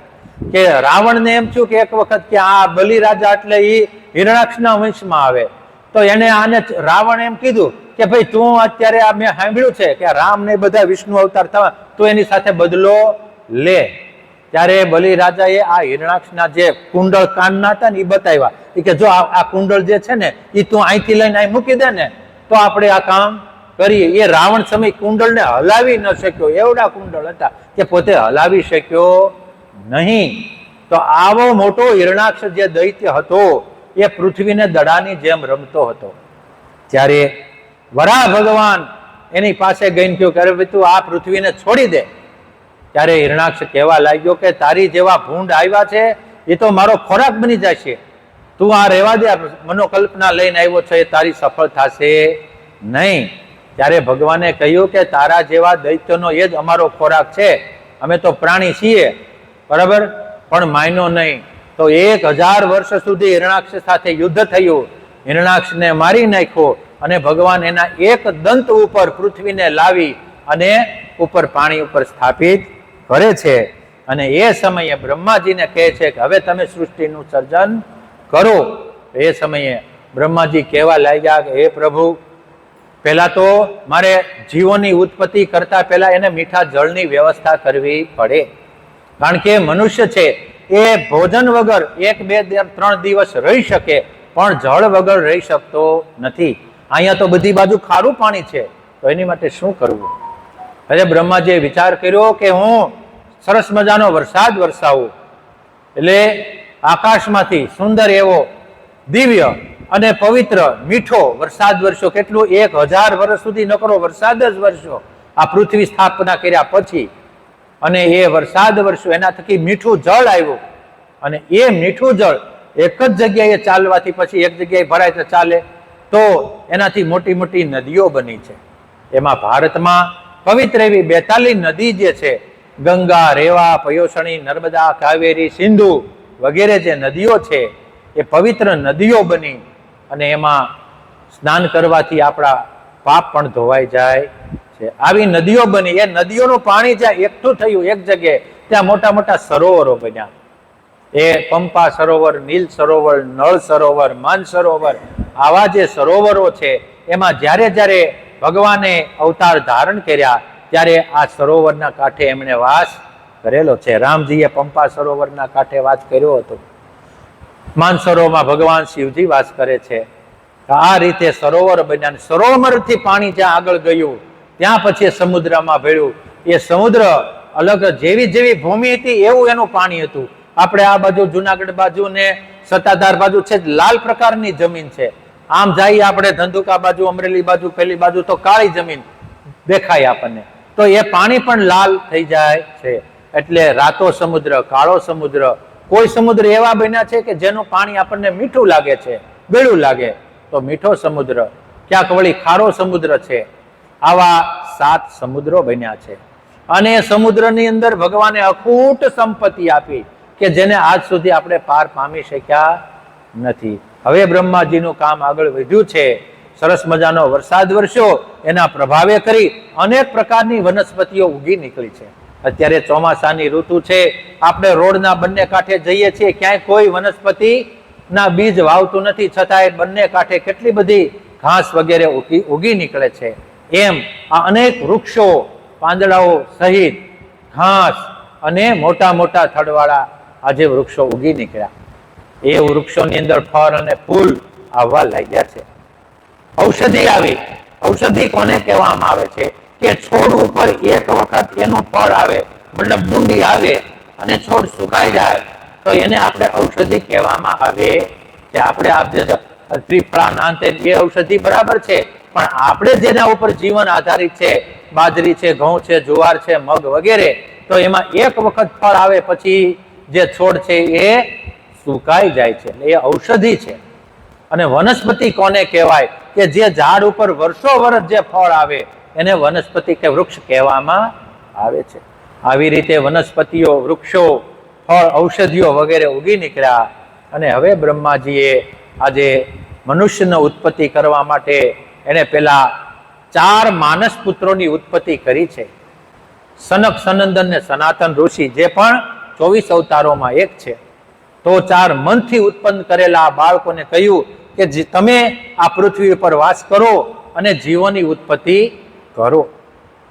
કે રાવણને એમ થયું કે એક વખત કે આ બલિ રાજા એટલે એ હિરણાક્ષના વંશમાં આવે, તો એને આને રાવણ એમ કીધું કે ભાઈ તું અત્યારે આ મેં સાંભળ્યું છે કે રામ ને બધા વિષ્ણુ અવતાર થવા, તું એની સાથે બદલો લે. ત્યારે બલિ રાજાએ આ હિરણાક્ષના જે કુંડળ કાનના હતા ને એ બતાવ્યા, કે જો આ કુંડળ જે છે ને એ તું અહીંથી લઈને અહીં મૂકી દે ને તો આપણે આ કામ કરીએ. એ રાવણ સમય કુંડળને હલાવી ન શક્યો, એવડા કુંડળ હતા કે પોતે હલાવી શક્યો નહીં. તો આવો મોટો હિરણાક્ષ જે દૈત્ય હતો એ પૃથ્વીને દડાની જેમ રમતો હતો. ત્યારે વરાહ ભગવાન એની પાસે ગઈને કહ્યું કે અરે તું આ પૃથ્વીને છોડી દે. ત્યારે હિરણાક્ષ કહેવા લાગ્યો કે તારી જેવા ભૂંડ આવ્યા છે એ તો મારો ખોરાક બની જશે, તું આ રહેવા દે, મનોકલ્પના લઈને આવ્યો છે એ તારી સફળ થશે નહીં. ત્યારે ભગવાને કહ્યું કે તારા જેવા દૈત્યનો એ જ અમારો ખોરાક છે, અમે તો પ્રાણી છીએ, બરાબર, પણ માયનો નહીં. તો 1000 વર્ષ સુધી હિરણાક્ષ સાથે યુદ્ધ થયું, હિરણાક્ષને મારી નાખ્યો અને ભગવાન એના એક દંત ઉપર પૃથ્વીને લાવી અને ઉપર પાણી ઉપર સ્થાપિત કરે છે. અને એ સમયે બ્રહ્માજીને કહે છે કે હવે તમે સૃષ્ટિનું સર્જન કરો. એ સમયે બ્રહ્માજી કહેવા લાગ્યા કે હે પ્રભુ, પહેલા તો મારે જીવોની ઉત્પત્તિ કરતા પહેલા એને મીઠા જળની વ્યવસ્થા કરવી પડે, કારણ કે મનુષ્ય છે એ ભોજન વગર 1, 2, 3 દિવસ રહી શકે પણ જળ વગર રહી શકતો નથી. અહીંયા તો બધી બાજુ ખારું પાણી છે, તો એની માટે શું કરવું? હવે બ્રહ્માજીએ વિચાર કર્યો કે હું સરસ મજાનો વરસાદ વરસાવું, એટલે આકાશમાંથી સુંદર એવો દિવ્ય અને પવિત્ર મીઠો વરસાદ વરસ્યો. કેટલું? 1000 વર્ષ સુધી નકરો વરસાદ જ વરસ્યો આ પૃથ્વી સ્થાપના કર્યા પછી. અને એ વરસાદ વરસ્યો, એના થકી મીઠું જળ આવ્યું અને એ મીઠું જળ એક જ જગ્યાએ ચાલવાથી પછી એક જગ્યાએ ભરાય તો ચાલે, તો એનાથી મોટી મોટી નદીઓ બની છે. એમાં ભારતમાં પવિત્ર એવી 42 નદી જે છે, ગંગા, રેવા, પયોષણી, નર્મદા, કાવેરી, સિંધુ વગેરે જે નદીઓ છે એ પવિત્ર નદીઓ બની અને એમાં સ્નાન કરવાથી આપણા પાપ પણ ધોવાઈ જાય છે. આવી નદીઓ બની. એ નદીઓનું પાણી જ્યાં એકઠું થયું એક જગ્યાએ, ત્યાં મોટા મોટા સરોવરો બન્યા. એ પંપા સરોવર, નીલ સરોવર, નળ સરોવર, માન સરોવર, આવા જે સરોવરો છે એમાં જ્યારે જ્યારે ભગવાને અવતાર ધારણ કર્યા ત્યારે આ સરોવરના કાંઠે એમણે વાસ કરેલો છે. રામજીએ પંપા સરોવરના કાંઠે વાસ કર્યો હતો. માનસરોવરમાં ભગવાન શિવજી વાસ કરે છે. આ રીતે સરોવર બન્યા. સરોવરથી પાણી જ્યાં આગળ ગયું ત્યાં પછી સમુદ્રમાં ભેળ્યું. એ સમુદ્ર અલગ જેવી જેવી ભૂમિ હતી એવું એનું પાણી હતું. આપણે આ બાજુ જુનાગઢ બાજુ ને સત્તાધાર બાજુ છે લાલ પ્રકારની જમીન છે. આમ જઈએ આપણે ધંધુકા બાજુ, અમરેલી બાજુ, પેલી બાજુ તો કાળી જમીન દેખાય આપણને. તો એ પાણી પણ લાલ થઈ જાય છે. એટલે રાતો સમુદ્ર, કાળો સમુદ્ર. કોઈ સમુદ્ર એવા બન્યા છે કે જેનું પાણી આપણને મીઠું લાગે છે, બેળું લાગે તો મીઠો સમુદ્ર, ક્યાંક વળી ખારો સમુદ્ર છે. આવા 7 સમુદ્રો બન્યા છે. અને સમુદ્રની અંદર ભગવાને અખૂટ સંપત્તિ આપી કે જેને આજ સુધી આપણે પાર પામી શક્યા નથી. હવે બ્રહ્માજીનું કામ આગળ વધ્યું છે. સરસ મજાનો વરસાદ વરસ્યો, એના પ્રભાવે કરી અનેક પ્રકારની વનસ્પતિઓ ઉગી નીકળી છે. અત્યારે ચોમાસાની ઋતુ છે, આપણે રોડના બંને કાંઠે જઈએ છીએ, ક્યાંય કોઈ વનસ્પતિ ના બીજ વાવતું નથી, છતાંય બંને કાંઠે કેટલી બધી ઘાસ વગેરે ઉગી નીકળે છે. એમ આ અનેક વૃક્ષો, પાંદડાઓ સહિત ઘાસ અને મોટા મોટા થડવાળા આજે વૃક્ષો ઉગી નીકળ્યા. એ વૃક્ષોની અંદર ફળ અને ફૂલ આવવા લાગ્યા છે. ઔષધિ આવી. ઔષધિ કોને કહેવામાં આવે છે કે છોડ ઉપર એક વખત એનું ફળ આવે, મતલબ ડુંડી આવે અને છોડ સુકાઈ જાય તો એને આપણે ઔષધિ કહેવામાં આવે. કે આપણે આ ત્રિફળાનાંતે એ ઔષધિ બરાબર છે, પણ આપણે જેના ઉપર જીવન આધારિત છે, બાજરી છે, ઘઉં છે, જુવાર છે, મગ વગેરે, તો એમાં એક વખત ફળ આવે પછી જે છોડ છે એ સુકાઈ જાય છે. એ ઔષધિ છે. અને વનસ્પતિ કોને કહેવાય કે જે ઝાડ ઉપર વર્ષો વર્ષ જે ફળ આવે એને વનસ્પતિ કે વૃક્ષ કહેવામાં આવે છે. આવી રીતે વનસ્પતિઓ, વૃક્ષો, ફળ, ઔષધિઓ વગેરે ઉગી નીકળ્યા. અને હવે બ્રહ્માજીએ આજે મનુષ્યની ઉત્પત્તિ કરવા માટે એને પેલા 4 માનસ પુત્રોની ઉત્પત્તિ કરી છે. સનક, સનંદન ને સનાતન ઋષિ, જે પણ 24 અવતારોમાં એક છે. તો 4 મનથી ઉત્પન્ન કરેલા આ બાળકોને કહ્યું કે તમે આ પૃથ્વી ઉપર વાસ કરો અને જીવોની ઉત્પત્તિ કરો.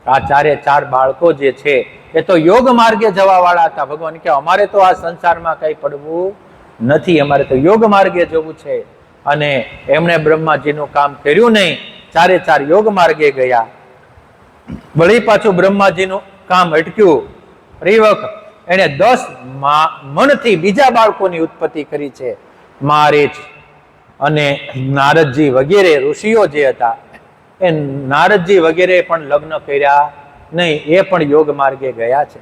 આ 4 બાળકો જે છે એ તો યોગ માર્ગે જવા વાળા હતા. ભગવાન કે અમારે તો આ સંસારમાં કઈ પડવું નથી, અમારે તો યોગ માર્ગે જવું છે. અને એમણે બ્રહ્માજીનું કામ કર્યું નહીં, 4 યોગ માર્ગે ગયા. વળી પાછું બ્રહ્માજીનું કામ અટક્યું. ફરી વખત એને 10 મનથી બીજા બાળકોની ઉત્પત્તિ કરી છે. મારીચ અને નારદજી વગેરે ઋષિઓ જે હતા એ નારદજી વગેરે પણ લગ્ન કર્યા નહીં, એ પણ યોગ માર્ગે ગયા છે.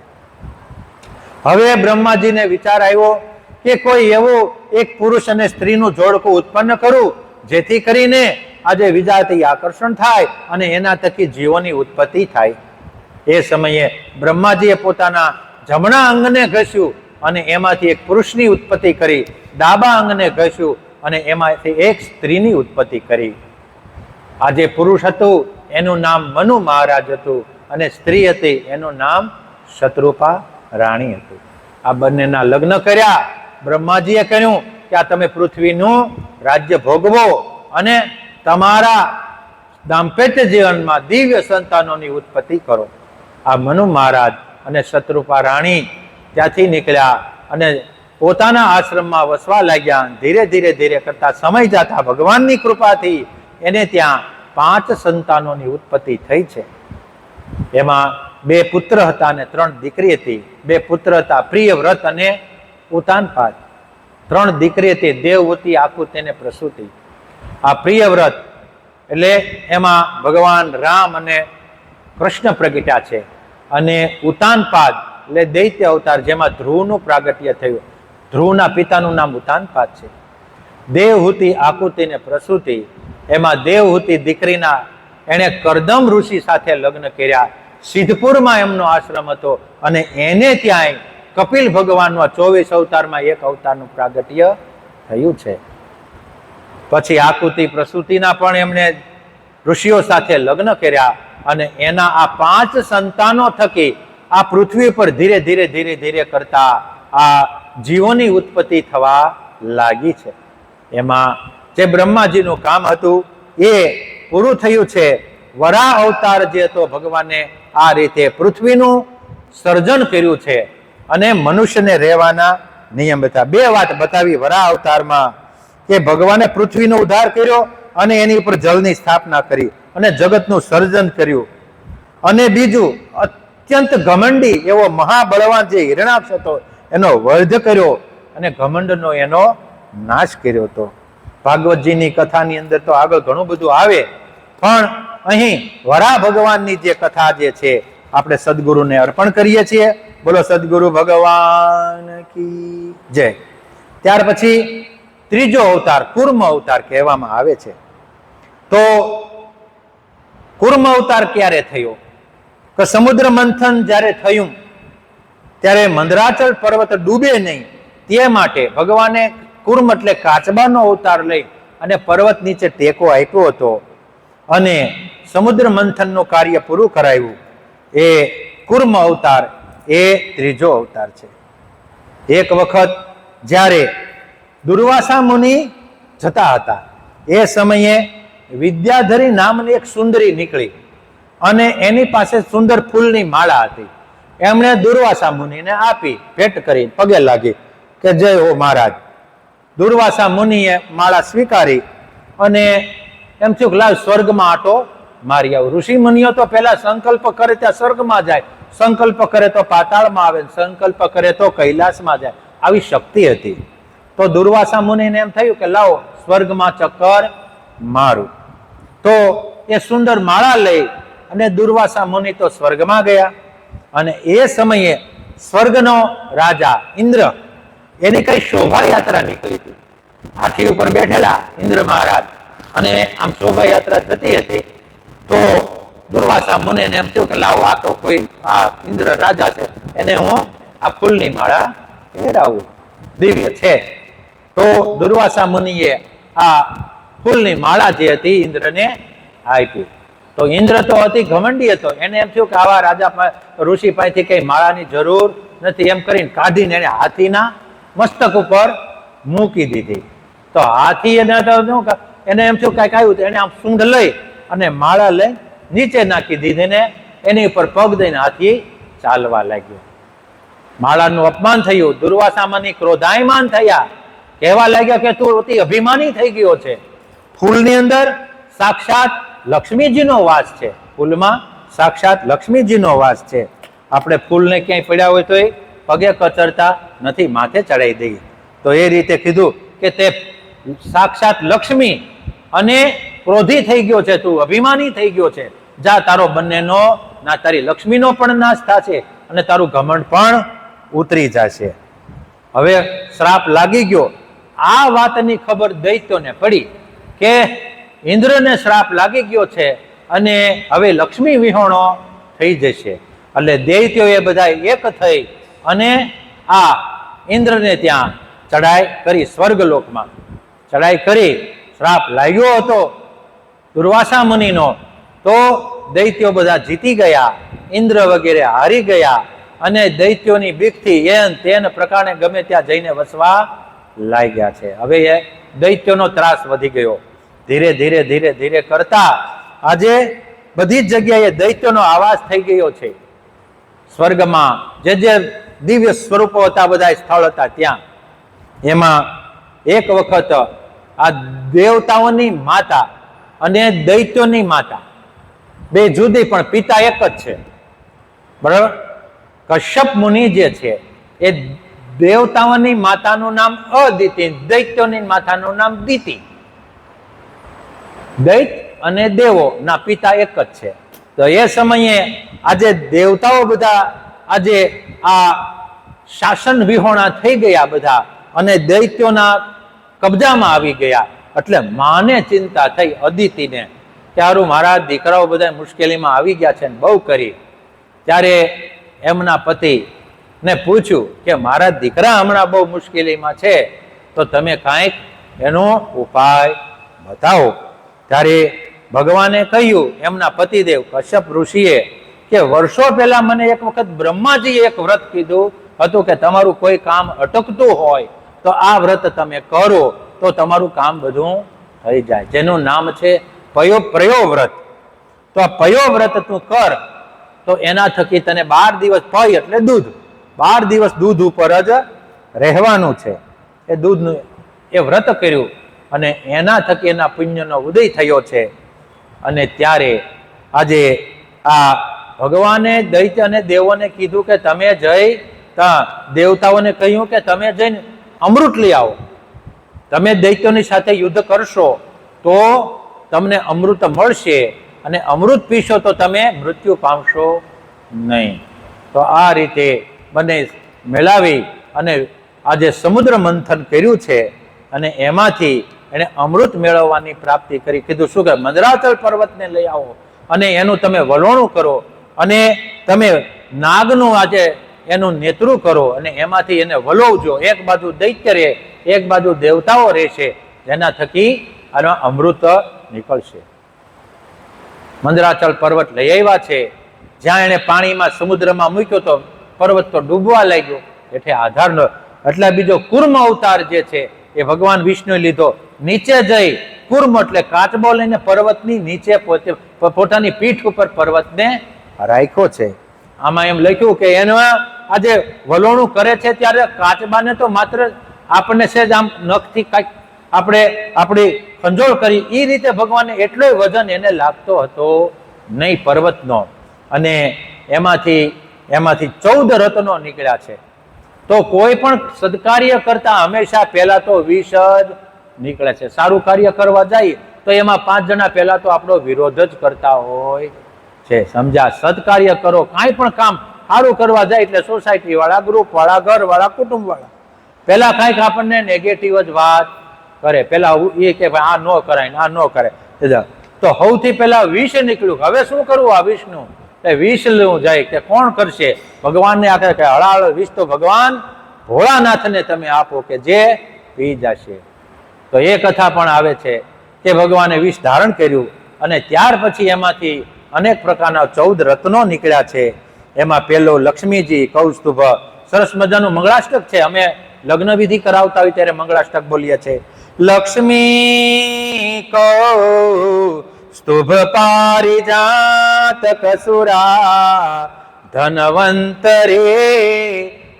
હવે બ્રહ્માજીને વિચાર આવ્યો કે કોઈ એવું એક પુરુષ અને સ્ત્રીનું જોડકું ઉત્પન્ન કરું જેથી કરીને આજે વિજાતી આકર્ષણ થાય અને એના થકી જીવોની ઉત્પત્તિ થાય. એ સમયે બ્રહ્માજીએ પોતાના જમણા અંગને ઘસ્યું અને એમાંથી એક પુરુષની ઉત્પત્તિ કરી, ડાબા અંગને ઘસ્યું અને એમાંથી એક સ્ત્રીની ઉત્પત્તિ કરી. આ જે પુરુષ હતું એનું નામ મનુ મહારાજ હતું અને સ્ત્રી હતી એનું નામ શત્રુપા રાણી હતું. આ બંનેના લગ્ન કર્યા. બ્રહ્માજીએ કહ્યું કે આ તમે પૃથ્વીનું રાજ્ય ભોગવો અને તમારા દાંપત્ય જીવનમાં દિવ્ય સંતાનોની ઉત્પત્તિ કરો. આ મનુ મહારાજ અને શત્રુપા રાણી ત્યાંથી નીકળ્યા અને પોતાના આશ્રમમાં વસવા લાગ્યા. ધીરે ધીરે ધીરે કરતા સમય જતા ભગવાનની કૃપાથી એને ત્યાં 5 સંતાનોની ઉત્પત્તિ થઈ છે. એમાં 2 પુત્ર હતા અને 3 દીકરી હતી. 2 પુત્ર હતા પ્રિયવ્રત અને ઉતાનપાદ. 3 દીકરી હતી દેવહૂતિ, આકુતિ અને પ્રસૂતિ. આ પ્રિયવ્રત એટલે એમાં ભગવાન રામ અને કૃષ્ણ પ્રગટ્યા છે. અને ઉતાનપાદ એટલે દૈત્ય અવતાર જેમાં ધ્રુવનું પ્રાગટ્ય થયું. ધ્રુવના પિતાનું નામ ઉતાનપાદ છે. દેવહૂતિ, આકુતિ અને પ્રસૂતિ, એમાં દેવહૂતિ દીકરીના એણે કરદમ ઋષિ સાથે લગ્ન કર્યા. સિદ્ધપુરમાં એમનો આશ્રમ હતો અને એને ત્યાંય કપિલ ભગવાનના 24 અવતારમાં એક અવતારનું પ્રાગટ્ય થયું છે. પછી આકુતિ પ્રસૂતિના પણ એમને ઋષિઓ સાથે લગ્ન કર્યા અને એના આ 5 સંતાનો થકી આ પૃથ્વી પર ધીરે ધીરે ધીરે ધીરે કરતા આ જીવોની ઉત્પત્તિ થવા લાગી છે. એમાં જે બ્રહ્માજીનું કામ હતું એ પૂરું થયું છે. વરાહ અવતાર જે હતો, ભગવાને આ રીતે પૃથ્વીનું સર્જન કર્યું છે અને મનુષ્યને રહેવાના નિયમ બતાવ્યા. 2 વાત બતાવી વરાહ અવતારમાં કે ભગવાને પૃથ્વીનો ઉદ્ધાર કર્યો અને એની ઉપર જળની સ્થાપના કરી અને જગતનું સર્જન કર્યું. અને બીજું, અત્યંત ઘમંડી એવો મહાબળવાન જે હિરણાક્ષ હતો એનો વધ કર્યો અને ઘમંડનો એનો નાશ કર્યો હતો. ભાગવતજીની કથાની અંદર તો આગળ ઘણું બધું આવે, પણ અહીં વરાહ ભગવાનની જે કથા જે છે આપણે સદગુરુને અર્પણ કરીએ છીએ. બોલો સદગુરુ ભગવાન કી જય. ત્યાર પછી ત્રીજો અવતાર કુર્મ અવતાર કહેવામાં આવે છે. તો કુર્મ અવતાર ક્યારે થયો? કે સમુદ્ર મંથન જ્યારે થયું ત્યારે મંદરાચલ પર્વત ડૂબે નહીં તે માટે ભગવાને કુર્મ એટલે કાચબાનો અવતાર લઈ અને પર્વત નીચે ટેકો આપ્યો હતો અને સમુદ્ર મંથનનું કાર્ય પૂરું કરાયું. એ કુર્મ અવતાર એ ત્રીજો અવતાર છે. એક વખત જ્યારે દુર્વાસા મુનિ જતા હતા એ સમયે વિદ્યાધરી નામની એક સુંદરી નીકળી અને એની પાસે સુંદર ફૂલની માળા હતી. એમણે દુર્વાસા મુનિને આપી, ભેટ કરી, પગે લાગી કે જય હો મહારાજ. દુર્વાસા મુનિએ માળા સ્વીકારી અને એમ થયું કે લાવ સ્વર્ગમાં આટો મારી આવું. ઋષિ મુનિઓ તો પહેલા સંકલ્પ કરે ત્યાં સ્વર્ગમાં જાય, સંકલ્પ કરે તો પાતાળમાં આવે, સંકલ્પ કરે તો કૈલાસમાં જાય, આવી શક્તિ હતી. તો દુર્વાસા મુનિને એમ થયું કે લાવો સ્વર્ગમાં ચક્કર મારું. તો એ સુંદર માળા લઈ અને દુર્વાસા મુનિ તો સ્વર્ગમાં ગયા. અને એ સમયે સ્વર્ગનો રાજા ઇન્દ્ર, એની કઈ શોભાયાત્રા નીકળી હતી. હાથી ઉપર બેઠેલા ઇન્દ્ર મહારાજ અને આમ શોભાયાત્રા થતી હતી. તો દુર્વાસા મુનિને એમ થયું કે લાવો આ તો કોઈ આ ઇન્દ્ર રાજા છે, એને હું આ ફૂલની માળા પહેરાવું, દિવ્ય છે. તો દુર્વાસા મુનિએ આ ફૂલની માળા જે હતી ઇન્દ્રને આપી. તો ઇન્દ્ર તો અતિ ઘમંડી હતો, એને એમ થયું કે આવા રાજા ઋષિ પાસેથી કઈ માળાની જરૂર નથી, એમ કરીને કાઢીને એને હાથીના મસ્તક ઉપર મૂકી દીધી. તો હાથી એને એમ થયું કાંઈક આવ્યું, એને આમ સૂંઢ લઈ અને માળા લઈ નીચે નાખી દીધી ને એની ઉપર પગ દઈને હાથી ચાલવા લાગ્યો. માળાનું અપમાન થયું. દુર્વાસા મુનિ ક્રોધાયમાન થયા, કહેવા લાગ્યા કે તું અતિ અભિમાની થઈ ગયો છે. ફૂલની અંદર સાક્ષાત લક્ષ્મીજીનો વાસ છે, ફૂલમાં સાક્ષાત લક્ષ્મીજીનો વાસ છે. આપણે ફૂલને ક્યાંય પડ્યા હોય તો એ પગે કચરતા નથી, માથે ચડાવી દઈએ. તો એ રીતે કીધું કે તે સાક્ષાત લક્ષ્મી અને ક્રોધી થઈ ગયો છે, તું અભિમાની થઈ ગયો છે. જા, તારો બંનેનો ના તારી લક્ષ્મીનો પણ નાશ થશે અને તારું ઘમંડ પણ ઉતરી જશે. હવે શ્રાપ લાગી ગયો. આ વાતની ખબર દૈત્યોને પડી કે ઇન્દ્રને શ્રાપ લાગી ગયો છે અને હવે લક્ષ્મી વિહોણો થઈ જશે. એટલે દૈત્યોએ બધા એક થઈ અને આ ઇન્દ્રને ત્યાં ચડાઈ કરી, સ્વર્ગલોકમાં ચડાઈ કરી. શ્રાપ લાગ્યો હતો દુર્વાસા મુનિનો, તો દૈત્યો બધા જીતી ગયા, ઇન્દ્ર વગેરે હારી ગયા અને દૈત્યોની બીકથી એન તેન પ્રકારે ગમે ત્યાં જઈને વસવા લાગ્યા છે. હવે એ દૈત્યોનો ત્રાસ વધી ગયો. ધીરે ધીરે ધીરે ધીરે કરતા આજે બધી જ જગ્યાએ દૈત્યોનો આવાજ થઈ ગયો છે. સ્વર્ગમાં જે જે દિવ્ય સ્વરૂપો હતા, બધા સ્થળ હતા ત્યાં. એમાં એક વખત આ દેવતાઓની માતા અને દૈત્યોની માતા બે જુદી પણ પિતા એક જ છે, બરાબર. કશ્યપ મુનિ જે છે એ દેવતાઓની માતાનું નામ અદિતિ, દૈત્યોની માતાનું નામ દિતિ. દૈત અને દેવો ના પિતા એક જ છે. તો એ સમયે આજે દેવતાઓ બધા આજે આ શાસન વિહોણા થઈ ગયા બધા અને દૈત્યોના કબજામાં આવી ગયા. એટલે માને ચિંતા થઈ અદિતિને, તારું મારા દીકરાઓ બધા મુશ્કેલીમાં આવી ગયા છે ને બહુ કરી. ત્યારે એમના પતિ ને પૂછ્યું કે મારા દીકરા હમણાં બહુ મુશ્કેલીમાં છે, તો તમે કાંઈક એનો ઉપાય બતાવો. ત્યારે ભગવાને કહ્યું એમના પતિદેવ કશ્યપ ઋષિએ કે વર્ષો પહેલા મને એક વખત બ્રહ્માજીએ એક વ્રત કીધું હતું કે તમારું કોઈ કામ અટકતું હોય તો આ વ્રત તમે કરો તો તમારું કામ બધું થઈ જાય, જેનું નામ છે પયો વ્રત. તો આ પયો વ્રત તું કર તો એના થકી તને 12 દિવસ, પય એટલે દૂધ, 12 દિવસ દૂધ ઉપર જ રહેવાનું છે. એ દૂધનું એ વ્રત કર્યું અને એના થકી એના પુણ્યનો ઉદય થયો છે. અને ત્યારે આજે આ ભગવાને દૈત્ય અને દેવોને કીધું કે તમે જઈ દેવતાઓને કહ્યું કે તમે જઈને અમૃત લઈ આવો, તમે દૈત્યોની સાથે યુદ્ધ કરશો તો તમને અમૃત મળશે અને અમૃત પીશો તો તમે મૃત્યુ પામશો નહીં. તો આ રીતે બંને મેળાવી અને આજે સમુદ્ર મંથન કર્યું છે અને એમાંથી એને અમૃત મેળવવાની પ્રાપ્તિ કરી. કીધું શું કે મંદરાચલ પર્વતને લઈ આવો અને એનું તમે વલોણું કરો અને તમે નાગનું આજે એનું નેતૃત્વ કરો અને એમાંથી એને વલોવજો. એક બાજુ દૈત્ય રહે, એક બાજુ દેવતાઓ રહેશે, જેના થકી આનો અમૃત નીકળશે. મંદરાચલ પર્વત લઈ આવ્યા છે, જ્યાં એને પાણીમાં સમુદ્રમાં મૂક્યો તો પર્વત તો ડૂબવા લાગ્યો, એટલે આધારનો. એટલે બીજો કુર્મ અવતાર જે છે એ ભગવાન વિષ્ણુએ લીધો, નીચે જઈ કુર્મ એટલે કાચબો લઈને પર્વતની નીચે પોતાની પીઠ ઉપર પર્વતને રાખ્યો છે. આમાં એમ લખ્યું કે એમાં આજે વલોણું કરે છે ત્યારે કાચબાને તો માત્ર આપણને સેજ આમ નખથી કાંઈક આપણે આપણી ખંજોળ કરી એ રીતે ભગવાનને એટલો વજન એને લાગતો હતો નહીં પર્વતનો. અને એમાંથી 14 રત્નો નીકળ્યા છે. તો કોઈ પણ સદકાર્ય કરતા હંમેશા પહેલા તો વિષ જ નીકળે છે. સારું કાર્ય કરવા જાય તો એમાં 5 જણા પહેલા તો આપણો વિરોધ જ કરતા હોય છે. સમજ્યા? સદકાર્ય કરો, કાંઈ પણ કામ સારું કરવા જાય એટલે સોસાયટી વાળા, ગ્રુપ વાળા, ઘર વાળા, કુટુંબ વાળા પેલા કાંઈક આપણને નેગેટિવ જ વાત કરે. પેલા એ કે ભાઈ આ ન કરાય, આ ન કરાય. તો સૌથી પહેલા વિષ નીકળ્યું. હવે શું કરવું આ વિષનું? વિષ લેવું જાય કે કોણ કરશે? ભગવાનને આખે કે હળાહળ વિષ તો ભગવાન ભોળાનાથને તમે આપો કે જે પી જશે. તો એ કથા પણ આવે છે કે ભગવાને વિષ ધારણ કર્યું અને ત્યાર પછી એમાંથી અનેક પ્રકારના 14 રત્નો નીકળ્યા છે. એમાં પહેલો લક્ષ્મીજી કૌસ્તુભ, સરસ મજાનું મંગળાષ્ટક છે. અમે લગ્ન વિધિ કરાવતા હોય ત્યારે મંગળાષ્ટક બોલીએ છીએ. લક્ષ્મી કૌસ્તુભ પારિજાત કસુરા ધનવંતરે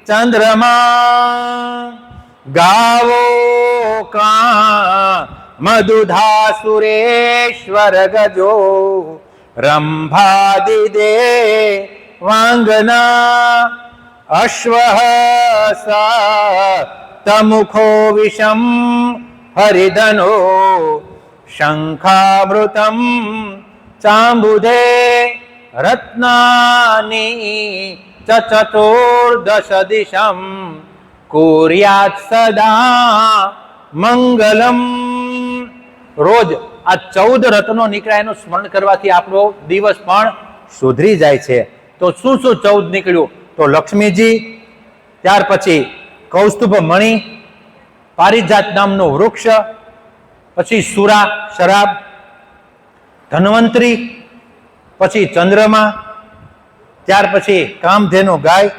ચંદ્રમા ગાવો કા મધુધાસુરેશ્વર ગજો રંભાદિદે વાંગના અશ્વ તમુખો વિષમ હરિધનો શંખામૃતમ ચાંબુધે રત્નાની ચતુર્દશ દિશમ કુર્યાત સદા મંગલમ. રોજ આ 14 રત્નો નીકળ્યા એનું સ્મરણ કરવાથી આપણો દિવસ પણ સુધરી જાય છે. તો શું 14 નીકળ્યું? તો લક્ષ્મીજી, ત્યાર પછી કૌસ્તુભ મણિ, પારિજાત નામનું વૃક્ષ, પછી સુરા શરાબ, ધન્વંતરી, પછી ચંદ્રમા, ત્યાર પછી કામધેનુ ગાય,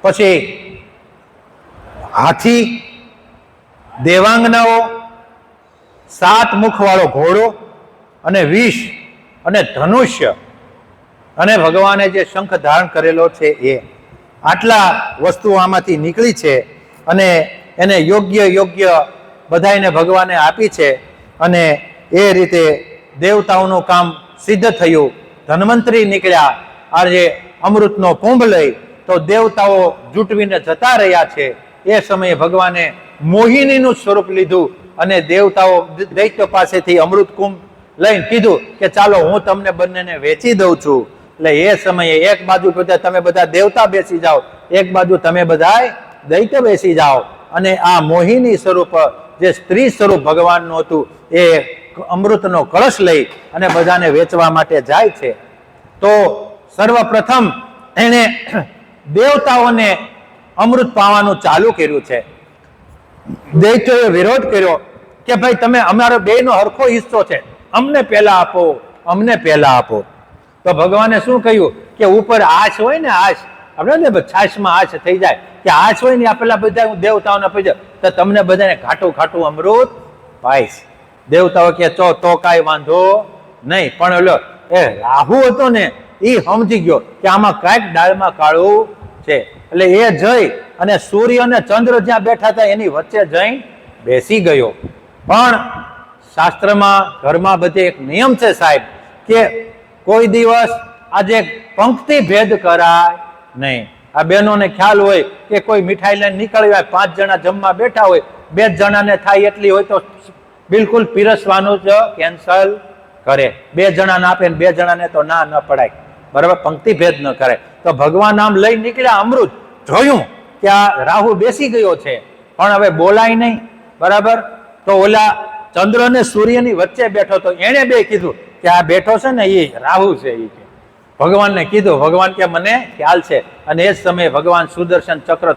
પછી હાથી, દેવાંગનાઓ, 7 મુખવાળો ઘોડો અને વિષ અને ધનુષ્ય અને ભગવાને જે શંખ ધારણ કરેલો છે એ આટલા વસ્તુઓ આમાંથી નીકળી છે અને એને યોગ્ય બધાને ભગવાને આપી છે. અને એ રીતે દેવતાઓનું કામ સિદ્ધ થયું. ધન્વંતરી નીકળ્યા આજે અમૃતનો કુંભ લઈ, તો દેવતાઓ જૂટવીને જતા રહ્યા છે. એ સમયે ભગવાને મોહિનીનું સ્વરૂપ લીધું અને દેવતાઓ દૈત્ય પાસેથી અમૃત કુંભ લઈને કીધું કે ચાલો હું તમને બંનેને વેચી દઉં છું. એટલે એ સમયે એક બાજુ તમે બધા દેવતા બેસી જાઓ, એક બાજુ તમે બધા દૈત્ય બેસી જાઓ. અને આ મોહિની સ્વરૂપ જે સ્ત્રી સ્વરૂપ ભગવાનનું હતું એ અમૃતનો કળશ લઈ અને બધાને વેચવા માટે જાય છે. તો સર્વપ્રથમ એને દેવતાઓને અમૃત પાવાનું ચાલુ કર્યું છે. દૈત્યોએ વિરોધ કર્યો કે ભાઈ તમે અમારો બેયનો હરખો હિસ્સો છે, અમને પહેલા આપો, અમને પહેલા આપો. તો ભગવાને શું કહ્યું કે ઉપર આશ હોય ને, આશ આપણે ને છાશમાં આશ થઈ જાય કે આશ હોય ને આ પેલા બધા હું દેવતાઓને આપી દઉં તો તમને બધાને ખાટું ખાટું અમૃત પાઈશ. દેવતાઓ કે તો કાંઈ વાંધો નહીં. પણ ઓલો એ રાહુ હતો ને એ સમજી ગયો કે આમાં કાંઈક દાળમાં કાળું છે. એટલે એ જઈ અને સૂર્ય અને ચંદ્ર જ્યાં બેઠા હતા એની વચ્ચે જઈ બેસી ગયો. પણ શાસ્ત્રમાં ઘરમાં બધે એક નિયમ છે સાહેબ કે કોઈ દિવસ આજે પંક્તિ ભેદ કરાય નહીં. આ બહેનોને ખ્યાલ હોય કે કોઈ મીઠાઈ લઈને નીકળી હોય, 5 જણા જમવા બેઠા હોય, 2 જણાને થાય એટલી હોય તો બિલકુલ પીરસવાનું જ કેન્સલ કરે. 2 જણાને આપે ને 2 જણાને તો ના ન પડાય. બરાબર, પંક્તિ ભેદ ન કરે. તો ભગવાન આમ લઈ નીકળ્યા અમૃત, જોયું કે આ રાહુ બેસી ગયો છે પણ હવે બોલાય નહીં. બરાબર, તો ઓલા ચંદ્ર ને સૂર્યની વચ્ચે બેઠો તો એને બે કીધું કે આ બેઠો છે ને એ રાહુ છે. એ કે ભગવાનને કીધું, ભગવાન કે મને ખ્યાલ છે. અને એ જ સમયે ભગવાન સુદર્શન ચક્ર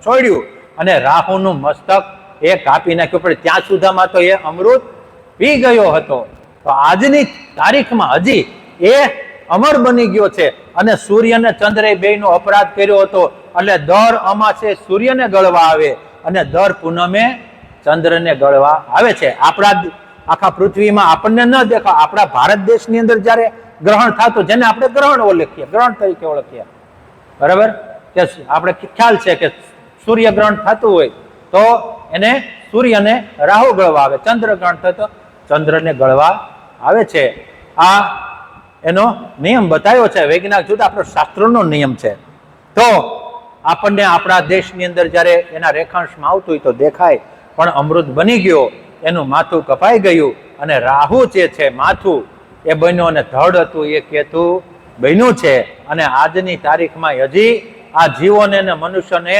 છોડ્યું અને રાહુનું મસ્તક એ કાપી નાખ્યું. પણ ત્યાં સુધામાં તો એ અમૃત પી ગયો હતો. તો આજની તારીખમાં હજી એ અમર બની ગયો છે. અને સૂર્ય અને ચંદ્રે બેયનો અપરાધ કર્યો હતો એટલે દર અમાસે સૂર્યને ગળવા આવે અને દર પૂનમે ચંદ્રને ગળવા આવે છે. આપણા આખા પૃથ્વીમાં આપણને ન દેખાય. આપણા ભારત દેશની અંદર જ્યારે ગ્રહણ થતું, જેને આપણે ગ્રહણ ઓળખીએ, ગ્રહણ તરીકે ઓળખીએ, બરાબર, કે આપણે ખ્યાલ છે કે સૂર્ય ગ્રહણ થતું હોય તો એને સૂર્યને રાહુ ગળવા આવે, ચંદ્ર ગ્રહણ થતો ચંદ્રને ગળવા આવે છે. આ એનો નિયમ બતાવ્યો છે. વૈજ્ઞાનિક જુદા આપણો શાસ્ત્રોનો નિયમ છે. તો આપણને આપણા દેશની અંદર જ્યારે એના રેખાંશમાં આવતું હોય તો દેખાય. પણ અમૃત બની ગયો, એનું માથું કપાઈ ગયું અને રાહુ જે છે માથું એ બન્યો અને ધડ હતું એ કેતુ બન્યું છે. અને આજની તારીખમાં હજી આ જીવોને અને મનુષ્યને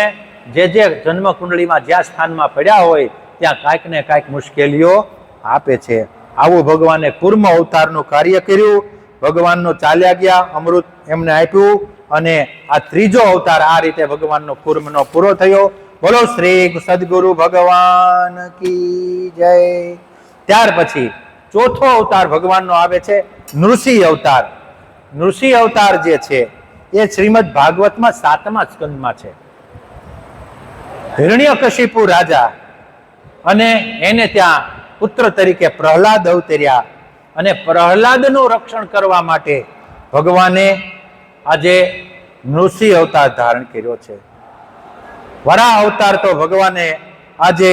જે જન્મ કુંડળીમાં જ્યાં સ્થાનમાં પડ્યા હોય ત્યાં કાંઈક ને કાંઈક મુશ્કેલીઓ આપે છે. આવું ભગવાને કુર્મ અવતારનું કાર્ય કર્યું. ભગવાનનો ચાલ્યા ગયા, અમૃત એમને આપ્યું અને આ ત્રીજો અવતાર આ રીતે ભગવાનનો કુર્મનો પૂરો થયો. બોલો શ્રી સદગુરુ ભગવાન કી જય. ત્યાર પછી ચોથો અવતાર ભગવાનનો આવે છે નૃસિંહ અવતાર. નૃસિંહ અવતાર જે છે એ શ્રીમદ ભાગવતમાં 7મા સ્કંદમાં છે. હિરણ્યકશિપુ રાજા અને એને ત્યાં પુત્ર તરીકે પ્રહલાદ અવતર્યા અને પ્રહલાદનું રક્ષણ કરવા માટે ભગવાને આજે નૃસિંહ અવતાર ધારણ કર્યો છે. વરાહ અવતાર તો ભગવાને આજે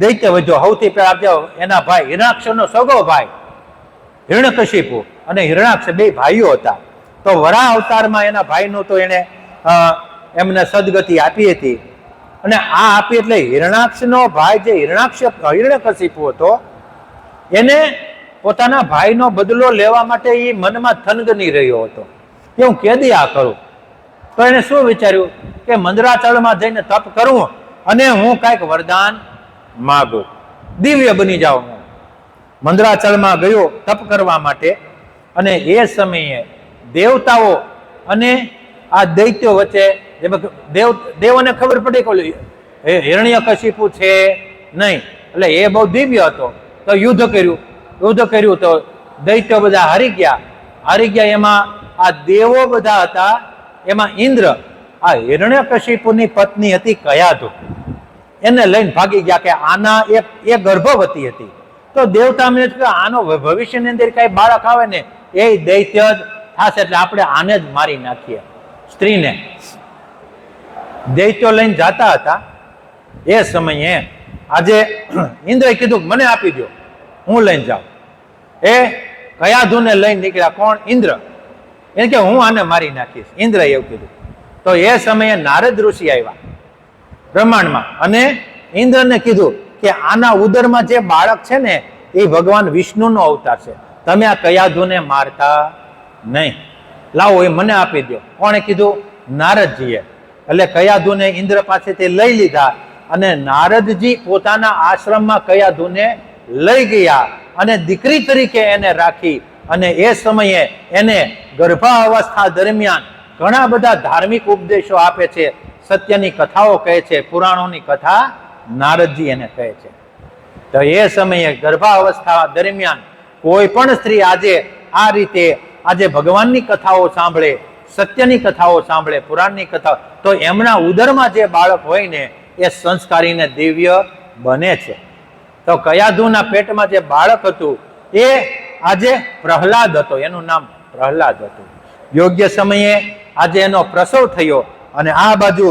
દૈત્ય વધ્યો. સૌથી પહેલા એના ભાઈ હિરણાક્ષનો સગો ભાઈ હિરણ્યકશિપુ અને હિરણાક્ષ બે ભાઈઓ હતા. તો વરાહ અવતારમાં એના ભાઈનું તો એને એમને સદગતિ આપી હતી. અને આ આપી એટલે હિરણાક્ષનો ભાઈ જે હિરણ્યકશિપુ હતો એને પોતાના ભાઈનો બદલો લેવા માટે એ મનમાં થનગની રહ્યો હતો કે હું કેદી આ કરું. તો એને શું વિચાર્યું કે મંદરાચળમાં જઈને તપ કરું અને હું કાંઈક વરદાન માગું, દિવ્ય બની જાઉં. હું મંદરાચળમાં ગયો તપ કરવા માટે અને એ સમયે દેવતાઓ અને આ દૈત્યો વચ્ચે દેવોને ખબર પડી કે હિરણ્યકશિપુ છે નહીં, એટલે એ બહુ દિવ્ય હતો. તો યુદ્ધ કર્યું તો દૈત્યો બધા હારી ગયા. એમાં આ દેવો બધા હતા. એમાં ઇન્દ્ર આ હિરણ્યકશિપુની પત્ની હતી કયાધુ, એને લઈને ભાગી ગયા કે આના એ ગર્ભવતી હતી. તો દેવતા મને આનો ભવિષ્યની અંદર કઈ બાળક આવે ને એ દૈત્ય જ થશે એટલે આપણે આને જ મારી નાખીએ, સ્ત્રીને. દૈત્યો લઈને જતા હતા એ સમયે આજે ઇન્દ્રએ કીધું મને આપી દો, હું લઈને જાઉં. એ કયાધુને લઈને નીકળ્યા. કોણ? ઇન્દ્ર. એને કે હું આને મારી નાખીશ, ઇન્દ્રએ એવું કીધું. તો એ સમયે નારદ ઋષિ આવ્યા બ્રહ્માંડમાં અને ઇન્દ્રને કીધું કે આના ઉદરમાં જે બાળક છે ને એ ભગવાન વિષ્ણુનો અવતાર છે, તમે આ કયાધુને મારતા નહીં, લાવો એ મને આપી દો. કોણે કીધું? નારદજીએ. એટલે કયાધુને ઇન્દ્ર પાસેથી લઈ લીધા અને નારદજી પોતાના આશ્રમમાં કયાધુને લઈ ગયા અને દીકરી તરીકે એને રાખી. અને એ સમયે એને ગર્ભાવસ્થા દરમિયાન ઘણા બધા ધાર્મિક ઉપદેશો આપે છે, સત્યની કથાઓ કહે છે, પુરાણોની કથા નારદજી એને કહે છે. તો એ સમયે ગર્ભાવસ્થા દરમિયાન કોઈ પણ સ્ત્રી આજે આ રીતે આજે ભગવાનની કથાઓ સાંભળે, સત્યની કથાઓ સાંભળે, પુરાણની કથા, તો એમના ઉદરમાં જે બાળક હોય ને એ સંસ્કારીને દિવ્ય બને છે. તો કયાધુના પેટમાં જે બાળક હતું એ આજે પ્રહલાદ હતો, એનું નામ પ્રહલાદ હતું. યોગ્ય સમયે આજે એનો પ્રસવ થયો અને આ બાજુ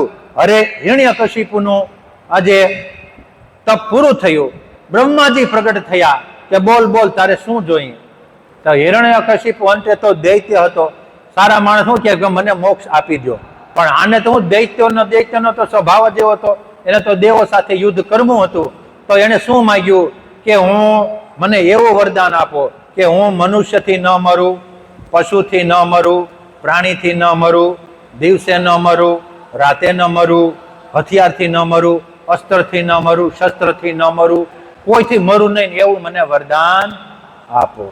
હિરણ્યકશિપુનું આજે તપ પૂરું થયું. બ્રહ્માજી પ્રગટ થયા કે બોલ બોલ તારે શું જોઈએ? તો હિરણ્યકશિપુ અંતે તો દૈત્ય હતો. સારા માણસ શું કે મને મોક્ષ આપી દો, પણ આને તો હું દૈત્યનો તો સ્વભાવ જ એવો હતો, એને તો દેવો સાથે યુદ્ધ કરવું હતું. તો એને શું માંગ્યું કે મને એવું વરદાન આપો કે હું મનુષ્યથી ન મરું, પશુથી ન મરું, પ્રાણીથી ન મરું, દિવસે ન મરું, રાતે ન મરું, હથિયારથી ન મરું, અસ્ત્રથી ન મરું, શસ્ત્રથી ન મરું, કોઈથી મરું નહીં, એવું મને વરદાન આપો.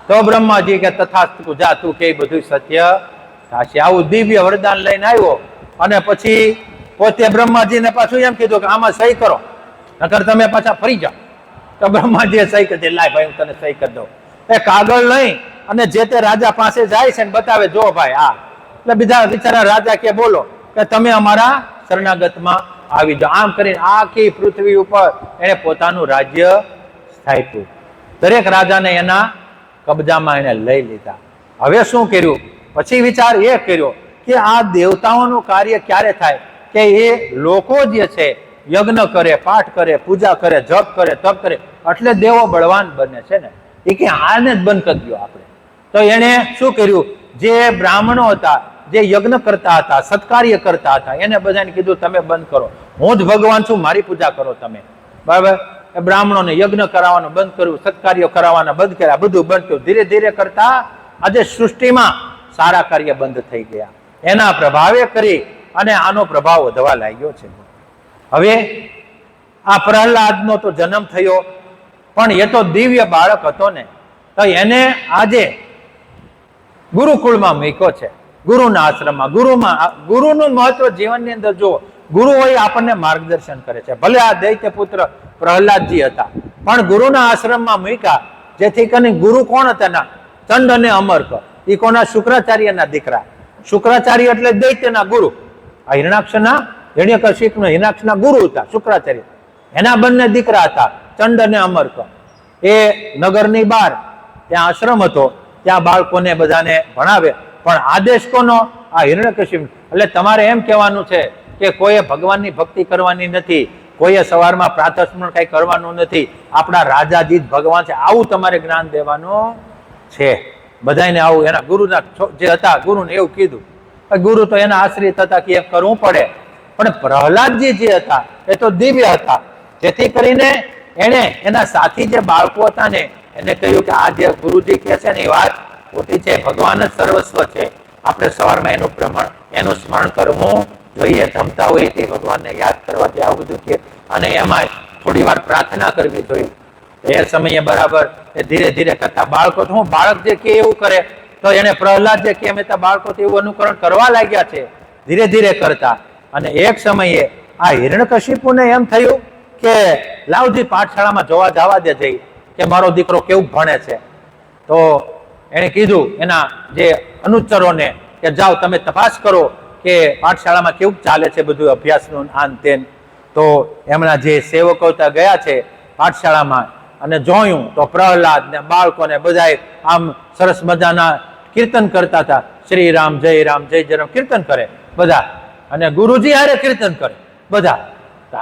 તો બ્રહ્માજી કે તથાસ્તુ, જા તું કે બધું સત્ય થશે. આવું દિવ્ય વરદાન લઈને આવ્યો અને પછી પોતે બ્રહ્માજીને પાછું એમ કીધું કે આમાં સહી કરો, નકર તમે પાછા ફરી જાઓ. તો બ્રહ્માજીએ સહી કરી, લાય ભાઈ હું તને સહી કરી દઉં. એ કાગળ લઈ અને જે તે રાજા પાસે જાય છે ને બતાવે, જો ભાઈ આ. એટલે બીજા બિચારા રાજા કે બોલો કે તમે અમારા શરણાગતમાં આવી જાઓ. આમ કરીને આખી પૃથ્વી ઉપર એને પોતાનું રાજ્ય સ્થાપ્યું. દરેક રાજાને એના કબજામાં એને લઈ લીધા. હવે શું કર્યું? પછી વિચાર એ કર્યો કે આ દેવતાઓનું કાર્ય ક્યારે થાય કે એ લોકો જે છે યજ્ઞ કરે, પાઠ કરે, પૂજા કરે, જપ કરે, તપ કરે, એટલે દેવો બળવાન બને છે ને. એ કે આને જ બંધ કરી દો આપણે. તો એને શું કર્યું? જે બ્રાહ્મણો હતા, જે યજ્ઞ કરતા હતા, સત્કાર્ય કરતા હતા, એને બધાને કીધું તમે બંધ કરો, હું જ ભગવાન છું, મારી પૂજા કરો તમે. બરાબર? બ્રાહ્મણોને યજ્ઞ કરાવવાનું બંધ કર્યું, સત્કાર્યો કરાવવાના બંધ કર્યા, બધું બંધ કર્યું. ધીરે ધીરે કરતા આજે સૃષ્ટિમાં સારા કાર્ય બંધ થઈ ગયા. એના પ્રભાવે કરી અને આનો પ્રભાવ વધવા લાગ્યો છે. હવે આ પ્રહલાદનો તો જન્મ થયો, પણ એ તો દિવ્ય બાળક હતો ને, તો એને આજે ગુરુકુળમાં મૂક્યો છે, ગુરુના આશ્રમમાં. ગુરુનું મહત્વ જીવનની અંદર જુઓ. ગુરુ હોય આપણને માર્ગદર્શન કરે છે. ભલે આ દૈત્ય પુત્ર પ્રહલાદજી હતા, પણ ગુરુના આશ્રમમાં મૂક્યા, જેથી કરીને ગુરુ કોણ હતા? ચંડ અને અમર્ક. એ કોના? શુક્રાચાર્યના દીકરા. શુક્રાચાર્ય એટલે દૈત્યના ગુરુ. આ હિરણ્યકશિપના ગુરુ હતા શુક્રાચાર્ય. એના બંને દીકરા હતા, ચંડ અને અમર્ક. એ નગરની બહાર ત્યાં આશ્રમ હતો, ત્યાં બાળકોને બધાને ભણાવે. પણ આદેશ કોનો? આ હિરણ્યકશિપ. એટલે તમારે એમ કહેવાનું છે કે કોઈએ ભગવાનની ભક્તિ કરવાની નથી, કોઈએ સવારમાં પ્રાતઃસ્મરણ કઈ કરવાનું નથી, આપણા રાજાજી જ ભગવાન છે, આવું તમારે જ્ઞાન દેવાનું છે બધાને. આવું એના ગુરુના જે હતા, ગુરુને એવું કીધું. ગુરુ તો એના આશ્રિત હતા કે એમ કરવું પડે. પણ પ્રહલાદજી જે હતા એ તો દિવ્ય હતા, જેથી કરીને એને એના સાથી જે બાળકો હતા ને એને કહ્યું કે આ જે ગુરુજી કહે છે ને એ વાત ખોટી છે, ભગવાન જ સર્વસ્વ છે, આપણે સવારમાં એનું સ્મરણ કરવું જોઈએ, જમતા હોય તે ભગવાનને યાદ કરવા જોઈએ, આવું બધું કે. અને એમાં થોડી વાર પ્રાર્થના કરવી જોઈએ. એ સમયે બરાબર એ ધીરે ધીરે કરતા બાળકો, હું બાળક જે કે એવું કરે, તો એને પ્રહલાદ જે કે અમે બાળકો એવું અનુકરણ કરવા લાગ્યા છે ધીરે ધીરે કરતા. અને એક સમયે આ હિરણ્યકશિપુને એમ થયું કે લાવજી પાઠશાળામાં જવા દે જઈ કે મારો દીકરો કેવું ભણે છે. તો એને કીધું એના જે અનુચરોને કે જાઓ તમે તપાસ કરો કે પાઠશાળામાં કેવું ચાલે છે બધું અભ્યાસનું આન તેન. તો એમના જે સેવકો ગયા છે પાઠશાળામાં અને જોયું તો પ્રહલાદ ને બાળકોને બધા આમ સરસ મજાના કીર્તન કરતા હતા. શ્રી રામ જય રામ કીર્તન કરે બધા, અને ગુરુજી હારે કીર્તન કરે બધા.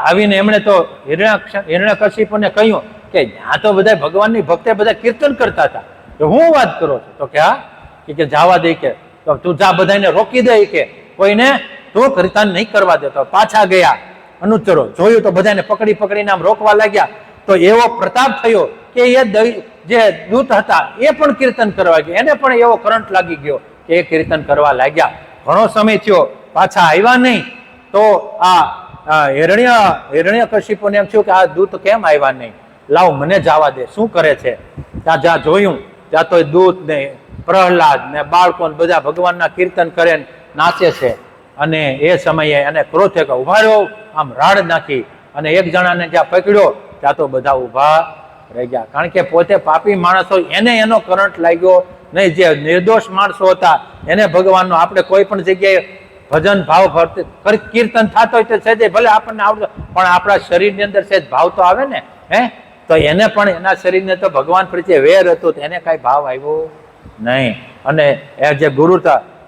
આવીને એમણે તો હિરણ્યકશિપુને કહ્યું કે ત્યાં તો બધા ભગવાનની ભક્તે બધા કીર્તન કરતા હતા, તો હું વાત કરો છો? તો કે હા, કે જવા દે, કે તો તું જા બધાને રોકી દે, કે કોઈને તું કીર્તન નહીં કરવા દેતો. પાછા ગયા અનુચરો, જોયું તો બધાને પકડીને આમ રોકવા લાગ્યા. તો એવો પ્રતાપ થયો કે એ જે દૂત હતા એ પણ કીર્તન કરવા ગયા, એને પણ એવો કરંટ લાગી ગયો કે એ કીર્તન કરવા લાગ્યા. ઘણો સમય થયો, પાછા આવ્યા નહીં. તો આ હિરણ્યકશિપુને એમ થયું કે આ દૂત કેમ આવ્યા નહીં, લાવ મને જવા દે, શું કરે છે. ત્યાં જ્યાં જોયું ત્યાં તો દૂત ને પ્રહલાદ ને બાળકો બધા ભગવાનના કીર્તન કરે નાચે છે. અને એ સમયે એને ક્રોધ થયો, ઉભા રહ્યો, આમ રાડ નાખી અને એક જણાને જ્યાં પકડ્યો ત્યાં તો બધા ઉભા રહી ગયા. કારણ કે પોતે પાપી માણસ હોય એને એનો કરંટ લાગ્યો નહીં. જે નિર્દોષ માણસો હતા એને ભગવાનનો, આપણે કોઈ પણ જગ્યાએ ભજન ભાવ કીર્તન થતો હોય તો સહેજે ભલે આપણને આવડતો, પણ આપણા શરીરની અંદર સહેજ ભાવ તો આવે ને. તો એને પણ એના શરીરને તો ભગવાન પ્રત્યે વેર હતો, એને કાંઈ ભાવ આવ્યો નહીં. અને એ જે ગુરુ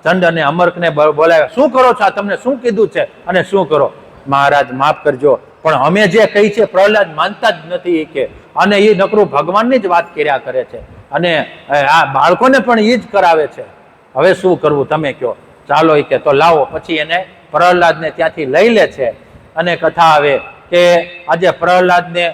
ચંડ અને અમર્કને બોલાવ્યા, શું કરો છો, આ તમને શું કીધું છે અને શું કરો? મહારાજ માફ કરજો, પણ અમે જે કહી છે પ્રહલાદ માનતા જ નથી કે, અને એ નકરું ભગવાનની જ વાત કર્યા કરે છે, અને આ બાળકોને પણ એ જ કરાવે છે. હવે શું કરવું તમે કહો? ચાલો એ કે તો લાવો. પછી એને પ્રહલાદને ત્યાંથી લઈ લે છે. અને કથા આવે કે આજે પ્રહલાદને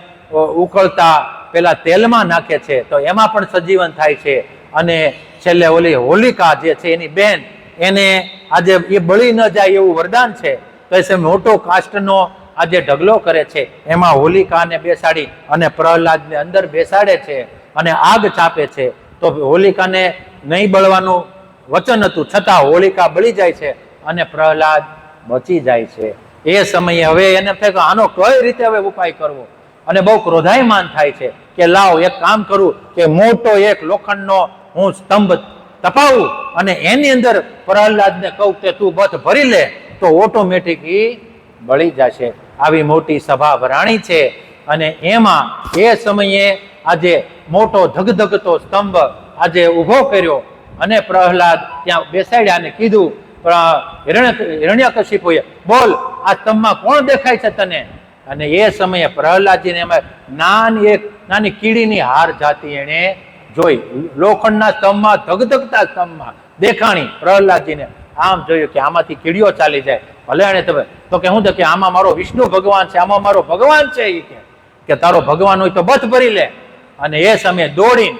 ઉકળતા પેલા તેલમાં નાખે છે તો એમાં પણ સજીવન થાય છે. અને છેલ્લે ઓલી હોલિકા જે છે એની બેન, એને આજે એ બળી ન જાય એવું વરદાન છે, તો એ મોટો કાષ્ટનો આજે ઢગલો કરે છે, એમાં હોલિકાને બેસાડી અને પ્રહલાદને અંદર બેસાડે છે અને આગ ચાપે છે. તો હોલિકાને નહીં બળવાનું વચન હતું, છતાં હોલિકા બળી જાય છે અને પ્રહલાદ બચી જાય છે. એ સમયે હવે એને થાય કે આનો કઈ રીતે હવે ઉપાય કરવો, અને બહુ ક્રોધાયમાન થાય છે કે લાવ એક કામ કરું કે મોટો એક લોખંડનો હું સ્તંભ તપાવું અને એની અંદર પ્રહલાદને કહું કે તું બથ ભરી લે તો ઓટોમેટિક બળી જશે. આવી મોટી સભા ભરાણી છે અને એમાં એ સમયે આજે મોટો ધગધગતો સ્તંભ આજે ઊભો કર્યો અને પ્રહલાદ ત્યાં બેસાડ્યા અને કીધું, હિરણ્યકશિપુએ, બોલ આ સ્તંભમાં કોણ દેખાય છે તને? અને એ સમયે પ્રહલાદજીને એમાં નાની કીડીની હાર જાતી એને જોઈ, લોખંડના સ્તંભમાં, ધગધગતા સ્તંભમાં દેખાણી. પ્રહલાદજીને આમ જોયું કે આમાંથી કીડીઓ ચાલી જાય. ભલે એને તમે તો કે હું તો કે આમાં મારો વિષ્ણુ ભગવાન છે, આમાં મારો ભગવાન છે. એ કે તારો ભગવાન હોય તો બથ ભરી લે. અને એ સમયે દોડીને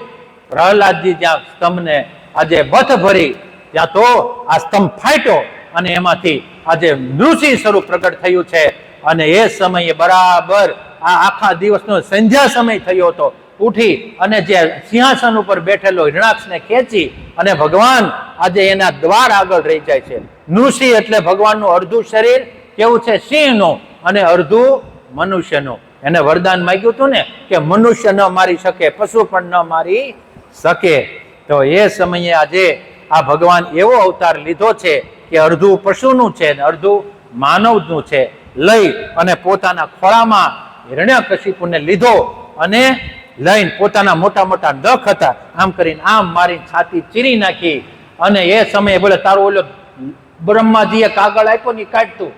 પ્રહલાદજી જ્યાં સ્તંભને આજે બથ ભરી, ત્યાં તો આ સ્તંભ ફાટ્યો અને એમાંથી આજે નૃસિંહ સ્વરૂપ પ્રગટ થયું છે. અને એ સમયે બરાબર આ આખા દિવસનો સંધ્યા સમય થયો હતો. ઉઠી અને જે સિંહાસન ઉપર બેઠેલો હિરણાક્ષને ખેંચી અને ભગવાન આજે એના દ્વાર આગળ રહી જાય છે. નૃસિંહ એટલે ભગવાનનું અડધું શરીર કેવું છે સિંહનું અને અડધું મનુષ્યનું. એને વરદાન માંગ્યું હતું ને કે મનુષ્ય ન મારી શકે, પશુ પણ ન મારી શકે. તો એ સમયે આજે આ ભગવાન એવો અવતાર લીધો છે કે અડધું પશુનું છે ને અડધું માનવનું છે. લઈ અને પોતાના ખોળામાં હિરણ્યકશિપુને લીધો અને લઈને પોતાના મોટા મોટા નખ હતા આમ કરીને આમ મારી છાતી ચીરી નાખી. અને એ સમયે બોલે તારું ઓલો બ્રહ્માજીએ કાગળ આપ્યો ને કાઢતું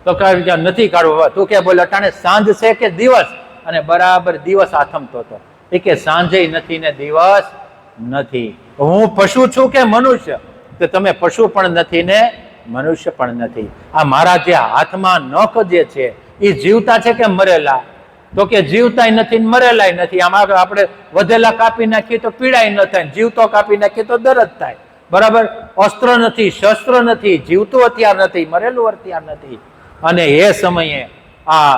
તો નથી કાઢવો. તું કે બોલે અટાણે સાંજ છે કે દિવસ? અને બરાબર દિવસ આથમતો હતો. એ કે સાંજે નથી ને દિવસ નથી. હું પશુ છું કે મનુષ્ય? તો તમે પશુ પણ નથી ને મનુષ્ય પણ નથી. આ મારા જે હાથમાં નખ જે છે એ જીવતા છે કે મરેલા? તો કે જીવતાય નથી ને મરેલાય નથી. આમાં આપણે વધેલા કાપી નાખીએ તો પીડાય ન થાય, જીવતો કાપી નાખીએ તો દરદ થાય. બરાબર? અસ્ત્ર નથી, શસ્ત્ર નથી, જીવતું હથિયાર નથી, મરેલું હથિયાર નથી. અને એ સમયે આ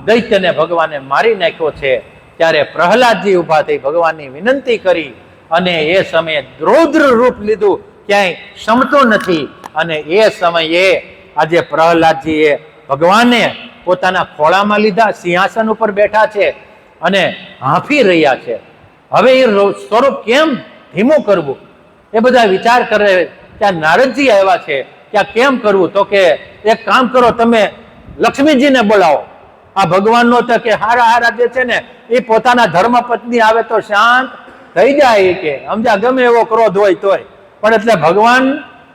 દૈત્યને ભગવાને મારી નાખ્યો છે. ત્યારે પ્રહલાદજી ઉભા થઈ ભગવાનની વિનંતી કરી અને એ સમયે રૌદ્ર રૂપ લીધું, ક્યાંય સમતો નથી. અને એ સમયે આજે પ્રહલાદજીએ ભગવાનને પોતાના ખોળામાં લીધા, સિંહાસન ઉપર બેઠા છે અને હાંફી રહ્યા છે. હવે એ સ્વરૂપ કેમ ધીમું કરવું એ બધા વિચાર કરે. ત્યાં નારદજી આવ્યા છે, ત્યાં કેમ કરવું? તો કે એક કામ કરો, તમે લક્ષ્મીજીને બોલાવો. આ ભગવાનનો તો કે હારા હારા જે છે ને એ પોતાના ધર્મ પત્ની આવે તો શાંત થઈ જાય. કે સમજા ગમે એવો ક્રોધ હોય તોય, પણ એટલે ભગવાન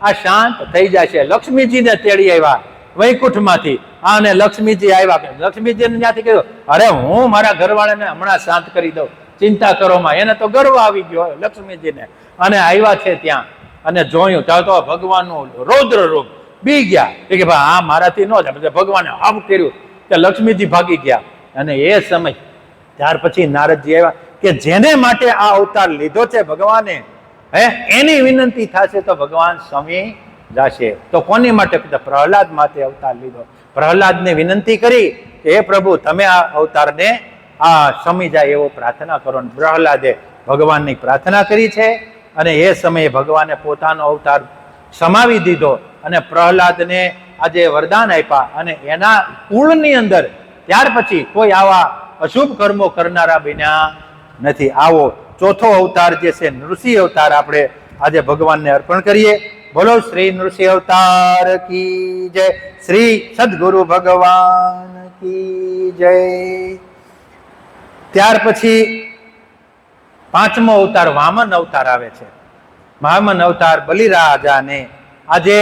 આ શાંત થઈ જાય છે. લક્ષ્મીજીને તેડી આવ્યા વૈકુંઠમાંથી. અને લક્ષ્મીજી આવ્યા, લક્ષ્મીજીને ત્યાંથી કહ્યું, અરે હું મારા ઘરવાળાને હમણાં શાંત કરી દઉં, ચિંતા કરોમાં. એને તો ગર્વ આવી ગયો લક્ષ્મીજીને. અને આવ્યા છે ત્યાં અને જોયું ત્યાં તો ભગવાનનું રૌદ્ર રૂપ. બી ગયા કે ભાઈ આ મારાથી ન થાય. ભગવાને આમ કર્યું કે લક્ષ્મીજી ભાગી ગયા. અને એ સમય ત્યાર પછી નારદજી આવ્યા કે જેને માટે આ અવતાર લીધો છે ભગવાને, એની વિનંતી થશે તો ભગવાન સમી જશે. તો કોની માટે? પ્રહલાદ માટે અવતાર લીધો. પ્રહલાદને વિનંતી કરી કે હે પ્રભુ તમે આ અવતારને આ સમી જાય એવો પ્રાર્થના કરો. પ્રહલાદે ભગવાનની પ્રાર્થના કરી છે અને એ સમયે ભગવાને પોતાનો અવતાર સમાવી દીધો અને પ્રહલાદને આજે વરદાન આપ્યા. અને એના કુળની અંદર ત્યાર પછી કોઈ આવા અશુભ કર્મો કરનારા બન્યા નથી. આવો ચોથો અવતાર જે છે નૃસિંહ અવતાર આપણે આજે ભગવાનને અર્પણ કરીએ. બોલો શ્રી નૃસિંહ અવતાર કી જય, શ્રી સદગુરુ ભગવાન કી જય. ત્યાર પછી પાંચમો અવતાર વામન અવતાર આવે છે. વામન અવતાર બલિરાજાને આજે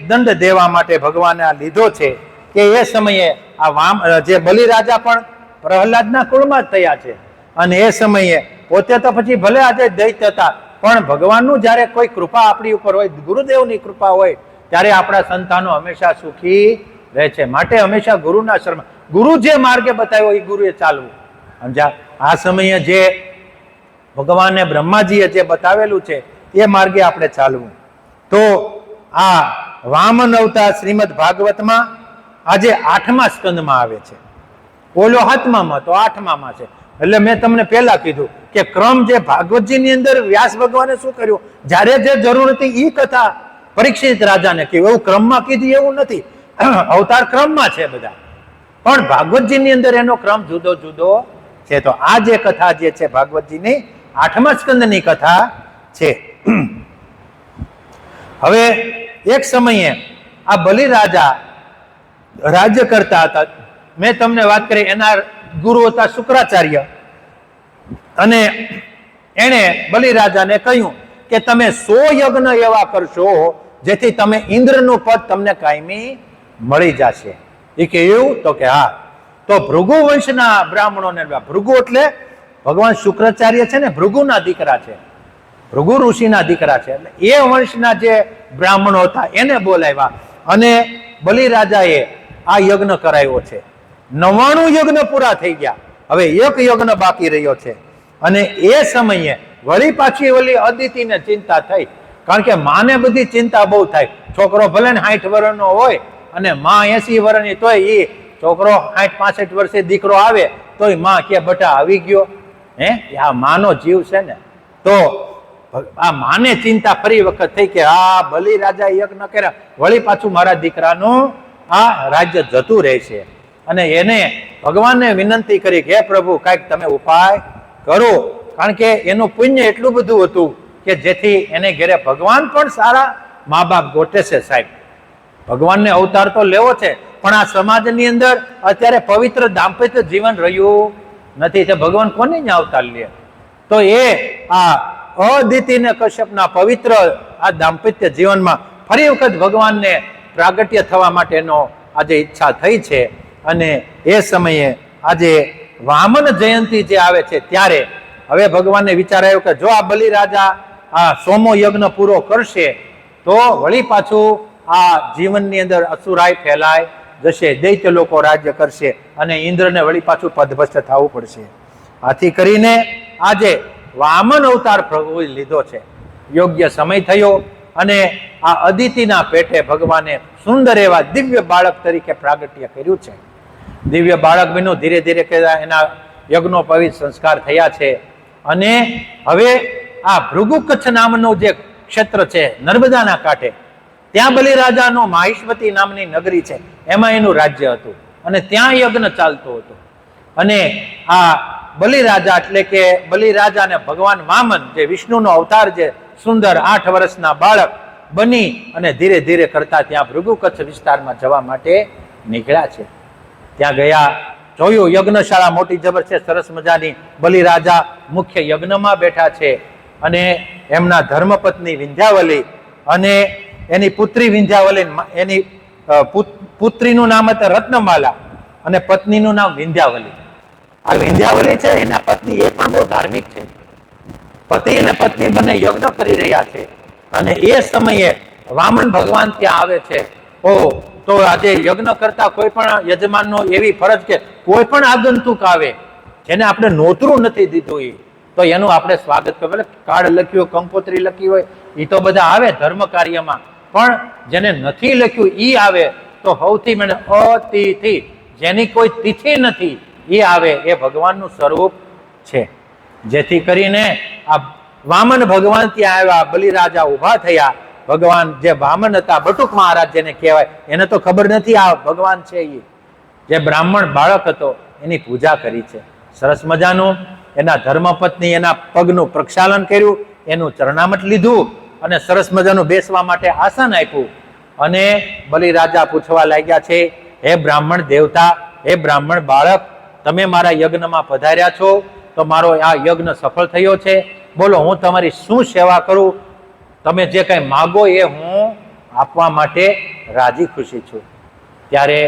દંડ દેવા માટે ભગવાને આ લીધો છે કે એ સમયે આ જે બલિરાજા પણ પ્રહલાદના કુળમાં જ થયા છે અને એ સમયે પોતે તો પછી ભલે આજે દૈત્ય હતા પણ ભગવાનનું જ્યારે કોઈ કૃપા આપણી ઉપર હોય, ગુરુદેવની કૃપા હોય, ત્યારે આપણા સંતાનો હંમેશા સુખી રહે છે. માટે હંમેશા ગુરુના શરણ, ગુરુ જે માર્ગે બતાવ્યો એ ગુરુએ ચાલવું. સમજ્યા? આ સમયે જે ભગવાને બ્રહ્માજીએ જે બતાવેલું છે એ માર્ગે આપણે ચાલવું. તો આ વામન અવતાર શ્રીમદ ભાગવતમાં આજે 8મા સ્કંદમાં આવે છે. ઓલો 7મામાં તો 8મામાં છે. એટલે મેં તમને પહેલા કીધું કે ક્રમ જે ભાગવતજીની અંદર વ્યાસ ભગવાને શું કર્યું, જ્યારે જે જરૂર હતી એ કથા પરીક્ષિત રાજાને કહ્યું. એવું ક્રમમાં કીધી એવું નથી, અવતાર ક્રમમાં છે બધા, પણ ભાગવતજીની અંદર એનો ક્રમ જુદો જુદો છે. તો આ જે કથા જે છે ભાગવતજીની 8મા સ્કંદની કથા છે. હવે એક સમયે આ બલિરાજા રાજ્ય કરતા હતા. મેં તમને વાત કરી એના ગુરુ હતા શુક્રાચાર્ય, અને એણે બલિરાજાને કહ્યું કે તમે 100 યજ્ઞ એવા કરશો જેથી તમે ઇન્દ્રનું પદ તમને કાયમી મળી જશે. એ કે એવું? તો કે હા. તો ભૃગુ વંશના બ્રાહ્મણોને, ભૃગુ એટલે ભગવાન શુક્રાચાર્ય છે ને ભૃગુના દીકરા છે, ભૃગુ ઋષિના દીકરા છે. એટલે એ વંશના જે બ્રાહ્મણો હતા એને બોલાવ્યા અને બલિરાજાએ આ યજ્ઞ કરાવ્યો છે. 99 યજ્ઞ પૂરા થઈ ગયા, હવે એક યજ્ઞ બાકી રહ્યો છે. અને એ સમયે વળી પાછી ઓલી અદિતિને ચિંતા થઈ, કારણ કે માને બધી ચિંતા બહુ થાય. છોકરો ભલે ને 60 વર્ષનો હોય અને માં 80 વર્ષની, તોય એ છોકરો 60-65 વર્ષે દીકરો આવે તોય માં કે બટા આવી ગયો. આ માનો જીવ છે ને. તો આ માને ચિંતા ફરી વખત થઈ કે આ બલિરાજા યજ્ઞ કર્યા, વળી પાછું મારા દીકરાનું આ રાજ્ય જતું રહેશે. અને એને ભગવાનને વિનંતી કરી કે હે પ્રભુ કાંઈક તમે ઉપાય કરો, કારણ કે એનું પુણ્ય એટલું બધું હતું કે જેથી એને ઘેરે ભગવાન પણ સારા મા બાપ ગોઠે છે. સાહેબ, ભગવાનને અવતાર તો લેવો છે, પણ આ સમાજની અંદર અત્યારે પવિત્ર દાંપત્ય જીવન રહ્યું નથી. તે ભગવાન કોને જ અવતાર લે? તો એ આ અદિતિ ને કશ્યપના પવિત્ર આ દાંપત્ય જીવનમાં ફરી વખત ભગવાનને પ્રાગટ્ય થવા માટેનો આજે ઈચ્છા થઈ છે. અને એ સમયે આજે વામન જયંતિ જે આવે છે ત્યારે હવે ભગવાનને વિચાર આવ્યો કે જો આ બલિરાજા આ 100મો યજ્ઞ પૂરો કરશે તો વળી પાછું આ જીવનની અંદર અસુરાય ફેલાય જશે, દૈત્ય લોકો રાજ્ય કરશે અને ઇન્દ્રને વળી પાછું પદભસ્ત થવું પડશે. આથી કરીને આજે વામન અવતાર પ્રભુએ લીધો છે. યોગ્ય સમય થયો અને આ અદિતિના પેટે ભગવાને સુંદર એવા દિવ્ય બાળક તરીકે પ્રાગટ્ય કર્યું છે. દિવ્ય બાળક બન્યું. ધીરે ધીરે એના યજ્ઞોપવિત સંસ્કાર થયા છે. અને હવે આ ભૃગુ કચ્છ નામનું જે ક્ષેત્ર છે નર્મદાના કાંઠે, ત્યાં બલિરાજાનો માહિષ્મતી નામની નગરી છે, એમાં એનું રાજ્ય હતું અને ત્યાં યજ્ઞ ચાલતો હતો. અને આ બલિરાજા એટલે કે બલિરાજા અને ભગવાન વામન જે વિષ્ણુનો અવતાર, જે સુંદર 8 વર્ષના બાળક બની અને ધીરે ધીરે કરતા ત્યાં ભૃગુ કચ્છ વિસ્તારમાં જવા માટે નીકળ્યા છે. ત્યાં ગયા, જોયું યજ્ઞશાળા મોટી જબર છે, સરસ મજાની. બલિરાજા મુખ્ય યજ્ઞમાં બેઠા છે અને એમના ધર્મપત્ની વિંધ્યાવલી અને એની પુત્રી વિંધ્યાવલી, એની પુત્રીનું નામ હતું રત્નમાલા અને પત્નીનું નામ વિંધ્યાવલી. આ વિંધ્યાવલી છે એના પત્ની એ પણ બહુ ધાર્મિક છે. પતિ અને પત્ની બંને યજ્ઞ કરી રહ્યા છે અને એ સમયે વામન ભગવાન ત્યાં આવે છે. તો આજે યજ્ઞ કરતા કોઈ પણ યજમાનનો એવી ફરજ કે કોઈ પણ આગંતુક આવે જેને આપણે નોતરું નથી દીધું તો એનું આપણે સ્વાગત કરવું. કાર્ડ લખ્યું, કંકોત્રી લખી હોય એ તો બધા આવે ધર્મ કાર્યમાં, પણ જેને નથી લખ્યું એ આવે તો સૌથી મને અતિથિ, જેની કોઈ તિથિ નથી એ આવે, એ ભગવાનનું સ્વરૂપ છે. જેથી કરીને આ વામન ભગવાન ત્યાં આવ્યા, બલિરાજા ઉભા થયા. ભગવાન જે વામન હતા, બટુક મહારાજ જેને કહેવાય, એને તો ખબર નથી આ ભગવાન છે. એ જે બ્રાહ્મણ બાળક હતો એની પૂજા કરી છે. સરસ મજાનું એના ધર્મપત્ની એના પગનું પ્રક્ષાલન કર્યું, એનું ચરણામત લીધું અને સરસ મજાનું બેસવા માટે આસન આપ્યું. અને બલિરાજા પૂછવા લાગ્યા છે, હે બ્રાહ્મણ દેવતા, હે બ્રાહ્મણ બાળક, તમે મારા યજ્ઞમાં પધાર્યા છો તો મારો આ યજ્ઞ સફળ થયો છે. બોલો, હું તમારી શું સેવા કરું? તમે જે કંઈ માગો એ હું આપવા માટે રાજી ખુશી છું. ત્યારે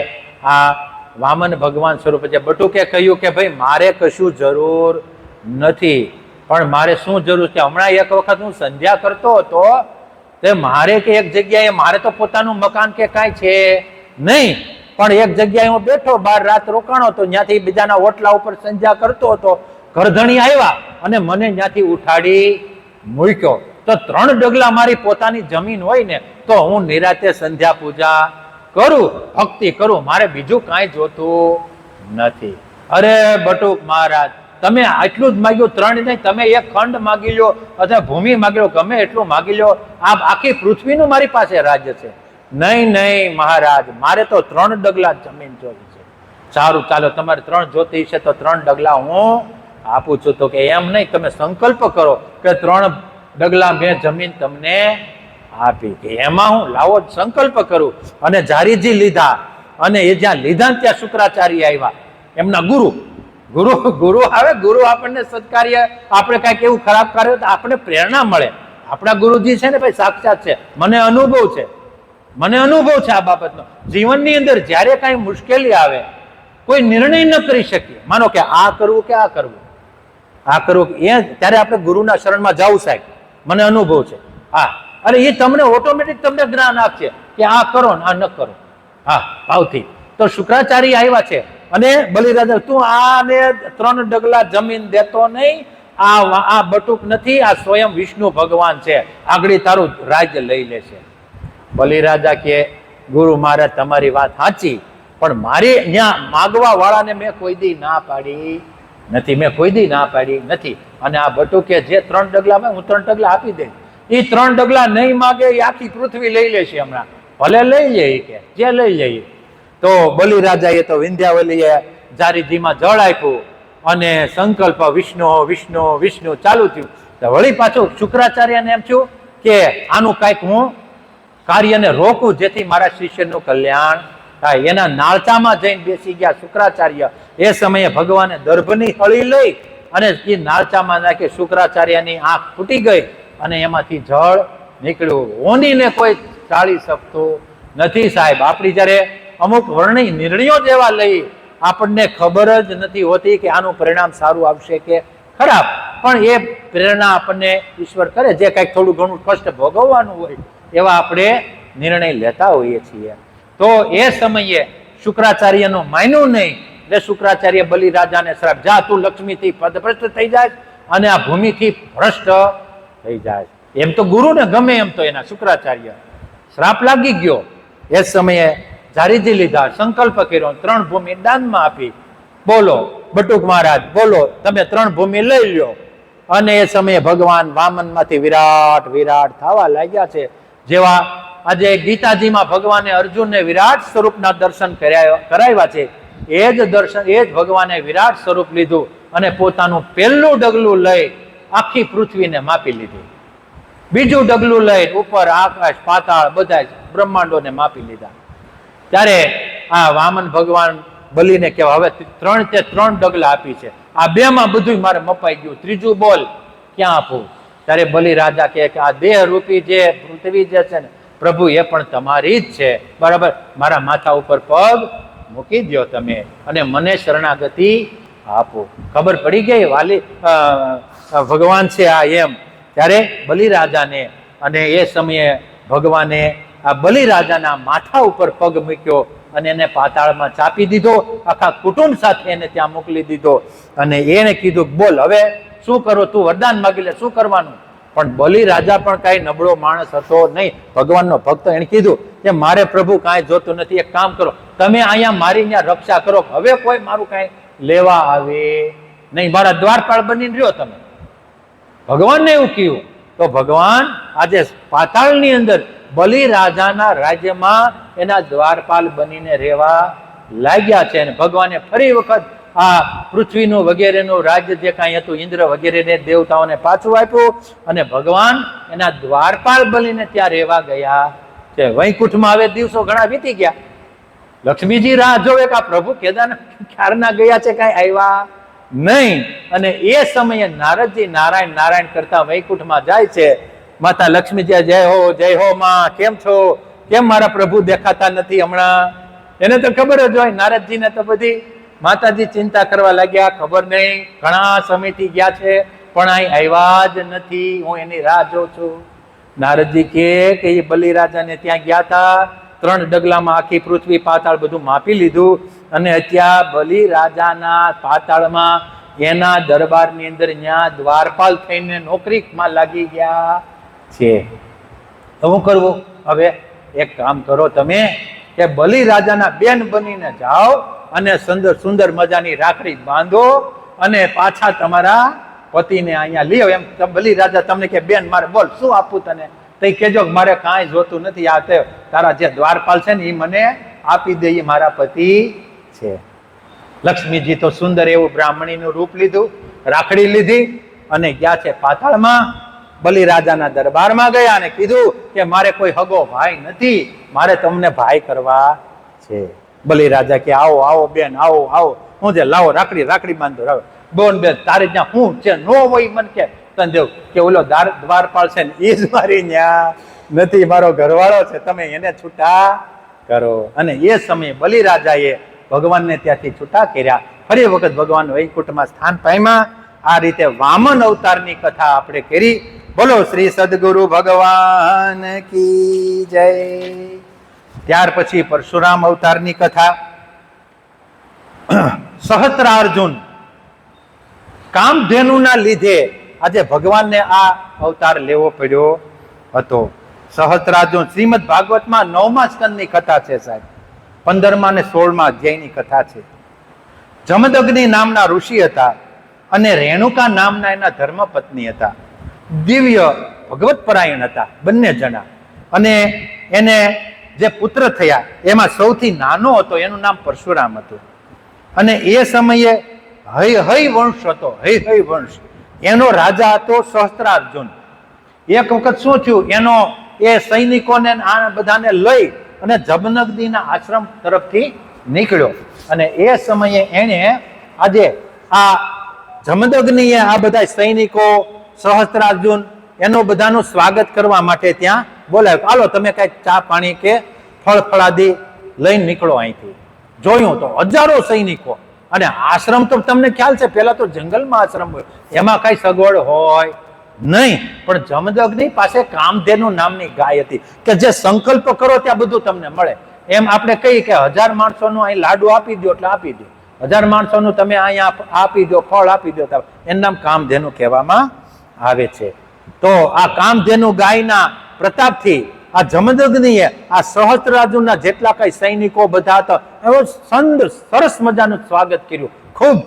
આ વામન ભગવાન સ્વરૂપ છે બટુકે કહ્યું કે ભાઈ મારે કશું જરૂર નથી, પણ મારે શું જરૂર છે? હમણાં એક વખત હું સંધ્યા કરતો હતો તે મારે કે એક જગ્યાએ, મારે તો પોતાનું મકાન કે કાંઈ છે નહીં, પણ એક જગ્યાએ હું બેઠો, બાર રાત રોકાણો તો ત્યાંથી બીજાના ઓટલા ઉપર સંધ્યા કરતો હતો. ઘરધણી આવ્યા અને મને ત્યાંથી ઉઠાડી મૂક્યો. તો 3 ડગલા મારી પોતાની જમીન હોય ને તો હું નિરાતે સંધ્યા પૂજા કરું, ભક્તિ કરું, મારે બીજું કાંઈ જોતું નથી. અરે બટુક મહારાજ, તમે આટલું જ માગ્યું, 3 નહીં, તમે એક ખંડ માગી લો અથવા ભૂમિ માગી લો, ગમે એટલું માગી લો, આ આખી પૃથ્વીનું મારી પાસે રાજ્ય છે. નહીં નહીં મહારાજ, મારે તો 3 ડગલા જમીન જોઈ છે. સારું, ચાલો, તમારે 3 જોતી છે તો 3 ડગલા હું આપું છું. તો કે એમ નહીં, તમે સંકલ્પ કરો કે 3 ડગલા મેં જમીન તમને આપી. કે એમાં હું લાવો સંકલ્પ કરું. અને જારીજી લીધા, અને એ જ્યાં લીધા ત્યાં શુક્રાચાર્ય આવ્યા, એમના ગુરુ. ગુરુ આવે, ગુરુ આપણને સત્કાર્ય, આપણે કાંઈક એવું ખરાબ કાર્ય તો આપણને પ્રેરણા મળે. આપણા ગુરુજી છે ને ભાઈ સાક્ષાત છે, મને અનુભવ છે, આ બાબતનો. જીવનની અંદર જ્યારે કાંઈ મુશ્કેલી આવે, કોઈ નિર્ણય ન કરી શકીએ, માનો કે આ કરવું કે આ કરવું, એ ત્યારે આપણે ગુરુના શરણમાં જાવું, સાહેબ મને અનુભવ છે. હા, અરે એ તમને ઓટોમેટિક તમને જ્ઞાન આપશે કે આ કરો ને આ ન કરો. હા, ભાવથી. તો શુક્રાચાર્ય આવ્યા છે અને બલિરાજા, તું આને 3 ડગલા જમીન દેતો નહીં, આ બટુક નથી, આ સ્વયં વિષ્ણુ ભગવાન છે, આગળ તારું રાજ્ય લઈ લેશે. બલિરાજા કે ગુરુ મહારાજ તમારી વાત સાચી, પણ મારી ત્યાં માગવા વાળાને મેં કોઈ દી ના પાડી નથી, અને આ બટુકે જે 3 ડગલા હું 3 ડગલા આપી દઈશ. એ 3 ડગલા નહીં માગે એ આખી પૃથ્વી લઈ લેશે હમણાં. ભલે લઈ લે, કે જે લઈ લઈએ. તો બલિરાજાએ તો વિંધ્યાવલીએ જારીજીમાં જળ આપ્યું અને સંકલ્પ વિષ્ણુ વિષ્ણુ વિષ્ણુ ચાલુ થયું. તો વળી પાછું શુક્રાચાર્યને એમ થયું કે આનું કાંઈક હું કાર્યને રોકું જેથી મારા શિષ્યનું કલ્યાણ થાય. એના નાળચામાં જઈને બેસી ગયા શુક્રાચાર્ય. એ સમયે ભગવાને દર્ભની હળી લઈ અને એ નાળચામાં નાખી. શુક્રાચાર્યની આંખ ફૂટી ગઈ અને એમાંથી જળ નીકળ્યું. હોનીને કોઈ ટાળી શકતું નથી. સાહેબ, આપણી જયારે અમુક વર્ણિત નિર્ણયો જેવા લઈ, આપણને ખબર જ નથી હોતી કે આનું પરિણામ સારું આવશે કે ખરાબ, પણ એ પ્રેરણા આપણને ઈશ્વર કરે. જે કંઈક થોડું ઘણું કષ્ટ ભોગવવાનું હોય એવા આપણે નિર્ણય લેતા હોઈએ છીએ. તો એ સમયે શુક્રાચાર્યનું માન્યું નહીં, એટલે શુક્રાચાર્ય બલિરાજાને શ્રાપ, જા તું લક્ષ્મીથી પદભ્રષ્ટ થઈ જાય અને આ ભૂમિથી ભ્રષ્ટ થઈ જાય. એમ તો ગુરુને ગમે એમ તો એના શુક્રાચાર્ય શ્રાપ લાગી ગયો. એ સમયે જારીજી લીધા, સંકલ્પ કર્યો, 3 ભૂમિ દાનમાં આપી. બોલો બટુક મહારાજ, બોલો તમે 3 ભૂમિ લઈ લ્યો. અને એ સમયે ભગવાન વામનમાંથી વિરાટ વિરાટ થવા લાગ્યા છે. જેવા આજે ગીતાજીમાં ભગવાને અર્જુનને વિરાટ સ્વરૂપના દર્શન કરાવ્યા છે, એ જ ભગવાને વિરાટ સ્વરૂપ લીધું અને પોતાનું પહેલું ડગલું લઈ આખી પૃથ્વીને માપી લીધી. બીજું ડગલું લઈ ઉપર આકાશ પાતાળ બધા બ્રહ્માંડોને માપી લીધા. ત્યારે આ વામન ભગવાન બલિને કહેવા, હવે 3 ડગલા આપી છે, આ 2માં બધું મારે મપાઈ ગયું, ત્રીજું બોલ ક્યાં આપું? ત્યારે બલિરાજા કહે કે આ દેહ રૂપી જે પૃથ્વી જે છે ને પ્રભુ, એ પણ તમારી જ છે, બરાબર, મારા માથા ઉપર પગ મૂકી દો તમે અને મને શરણાગતિ આપો. ખબર પડી ગઈ વાલી ભગવાન છે આ એમ. ત્યારે બલિરાજાને, અને એ સમયે ભગવાને આ બલિરાજાના માથા ઉપર પગ મૂક્યો અને એને પાતાળમાં ચાપી દીધો. આખા કુટુંબ સાથે એને ત્યાં મોકલી દીધો અને એને કીધું, બોલ હવે શું કરો, તું વરદાન માગી લે, શું કરવાનું? પણ બલિરાજા પણ કાંઈ નબળો માણસ હતો નહીં, ભગવાનનો ભક્ત. એને કીધું કે મારે પ્રભુ કાંઈ જોતું નથી, એક કામ કરો, તમે અહીંયા મારી ત્યાં રક્ષા કરો, હવે કોઈ મારું કાંઈ લેવા આવે નહીં, મારા દ્વારપાળ બનીને રહ્યો તમે. ભગવાનને એવું કહ્યું. તો ભગવાન આજે પાતાળની અંદર બલિરાજાના રાજ્યમાં એના દ્વારપાલ બનીને રહેવા લાગ્યા છે. અને ભગવાને ફરી વખત આ પૃથ્વીનું વગેરેનું રાજ્ય જે કાંઈ હતું ઇન્દ્ર વગેરેને દેવતાઓને પાછું આપ્યું અને ભગવાન એના દ્વારપાલ બનીને ત્યાં રહેવા ગયા છે. વૈકુંઠમાં હવે દિવસો ઘણા વીતી ગયા. લક્ષ્મીજી રાહ જોવે કે આ પ્રભુ કેદારનાથ ક્યારના ગયા છે, કાંઈ આવ્યા નહીં. અને એ સમયે નારદજી નારાયણ નારાયણ કરતા વૈકુંઠમાં જાય છે. માતા લક્ષ્મીજી જય હો માં, કેમ છો, કેમ મારા પ્રભુ દેખાતા નથી હમણાં? એને તો ખબર જ હોય, નારદજીને તો બધી. માતાજી ચિંતા કરવા લાગ્યા, ખબર નહીં ઘણા સમયથી ગયા છે પણ અહીં આવ્યા જ નથી, હું એની રાહ જોઉં છું. નારદજી કે એ બલિરાજાને ત્યાં ગયા હતા, 3 ડગલામાં આખી પૃથ્વી પાતાળ બધું માપી લીધું અને અત્યારે બલિરાજાના પાતાળમાં એના દરબારની અંદર ત્યાં દ્વારપાલ થઈને નોકરીમાં લાગી ગયા છે. શું કરવું હવે? એક કામ કરો તમે કે બલિરાજાના બેન બનીને જાઓ અને સુંદર સુંદર મજાની રાખડી બાંધો અને પાછા તમારા પતિને અહીંયા લ્યો. એમ બલિરાજા તમને કે બેન મારે બોલ શું આપું તને? તો કહેજો મારે કાંઈ જોતું નથી, આ તે તારા જે દ્વારપાલ છે ને એ મને આપી દે, એ મારા પતિ છે. લક્ષ્મીજી તો સુંદર એવું બ્રાહ્મણીનું રૂપ લીધું, રાખડી લીધી અને ગયા છે પાતાળમાં. બલિરાજાના દરબારમાં ગયા અને કીધું કે મારે કોઈ હગો ભાઈ નથી, મારે તમને ભાઈ કરવા છે. બલિરાજા કે આવો આવો બેન, આવો આવો, હું જે લાવો રાખડી, રાખડી બાંધો. બોન બેન તારે ત્યાં હું છે નો હોય મને કે તને કે ઓલો દ્વારપાલ છે ને એ જ મારી ત્યાં નથી, મારો ઘરવાળો છે, તમે એને છૂટા કરો. અને એ સમયે બલિરાજાએ ભગવાનને ત્યાંથી છૂટા કર્યા. ફરી વખત ભગવાન વૈકુંઠમાં સ્થાન પામ્યા. આ રીતે વામન અવતારની કથા આપણે કરી. બોલો શ્રી સદગુરુ ભગવાન કી જય. ત્યાર પછી પરશુરામ અવતારની કથા. સહસ્ત્રાર્જુન કામધેનુના લીધે આજે ભગવાનને આ અવતાર લેવો પડ્યો હતો. સહસ્ત્રાર્જુન શ્રીમદ ભાગવતમાં 9મા સ્કંદની કથા છે સાહેબ, 15મા અને 16મા અધ્યાયની કથા છે. જમદગ્નિ નામના ઋષિ હતા અને રેણુકા નામના એના ધર્મપત્ની હતા. દિવ્ય ભગવત પરાયણ હતા બંને જણા. અને એને જે પુત્ર થયા એમાં સૌથી નાનો હતો એનું નામ પરશુરામ હતું. અને એ સમયે હય વંશ હતો, હય વંશ. એનો રાજા હતો સહસ્ત્રાર્જુન. એક વખત શું થયું, એનો એ સૈનિકોને આ બધાને લઈ અને જમદગ્નિના આશ્રમ તરફથી નીકળ્યો. અને એ સમયે એણે આજે આ જમદગ્નિએ આ બધા સૈનિકો સહસ્ત્રાર્જુન એનું બધાનું સ્વાગત કરવા માટે ત્યાં બોલાવ્યું. હાલો તમે કઈ ચા પાણી કે ફળ ફળાદી લઈને નીકળો અહીંથી. જોયું તો હજારો સૈનિકો. અને આશ્રમ તો તમને ખ્યાલ છે પેલા તો જંગલમાં આશ્રમ હોય, એમાં કઈ સગવડ હોય નહીં. પણ જમદગ્નિ પાસે કામધેનુ નામની ગાય હતી કે જે સંકલ્પ કરો ત્યાં બધું તમને મળે. એમ આપણે કહીએ કે 1000 માણસોનું અહીં લાડુ આપી દો એટલે આપી દો, 1000 માણસોનું તમે અહીંયા આપી દો, ફળ આપી દો, એનું નામ કામધેનુ કહેવામાં આવે છે. તો આ કામધેનુ ગાયના પ્રતાપથી આ જમદગ્નિએ આ સહસ્ત્રાર્જુનના જેટલા કઈ સૈનિકો બધા હતા એવો સરસ મજાનું સ્વાગત કર્યું. ખૂબ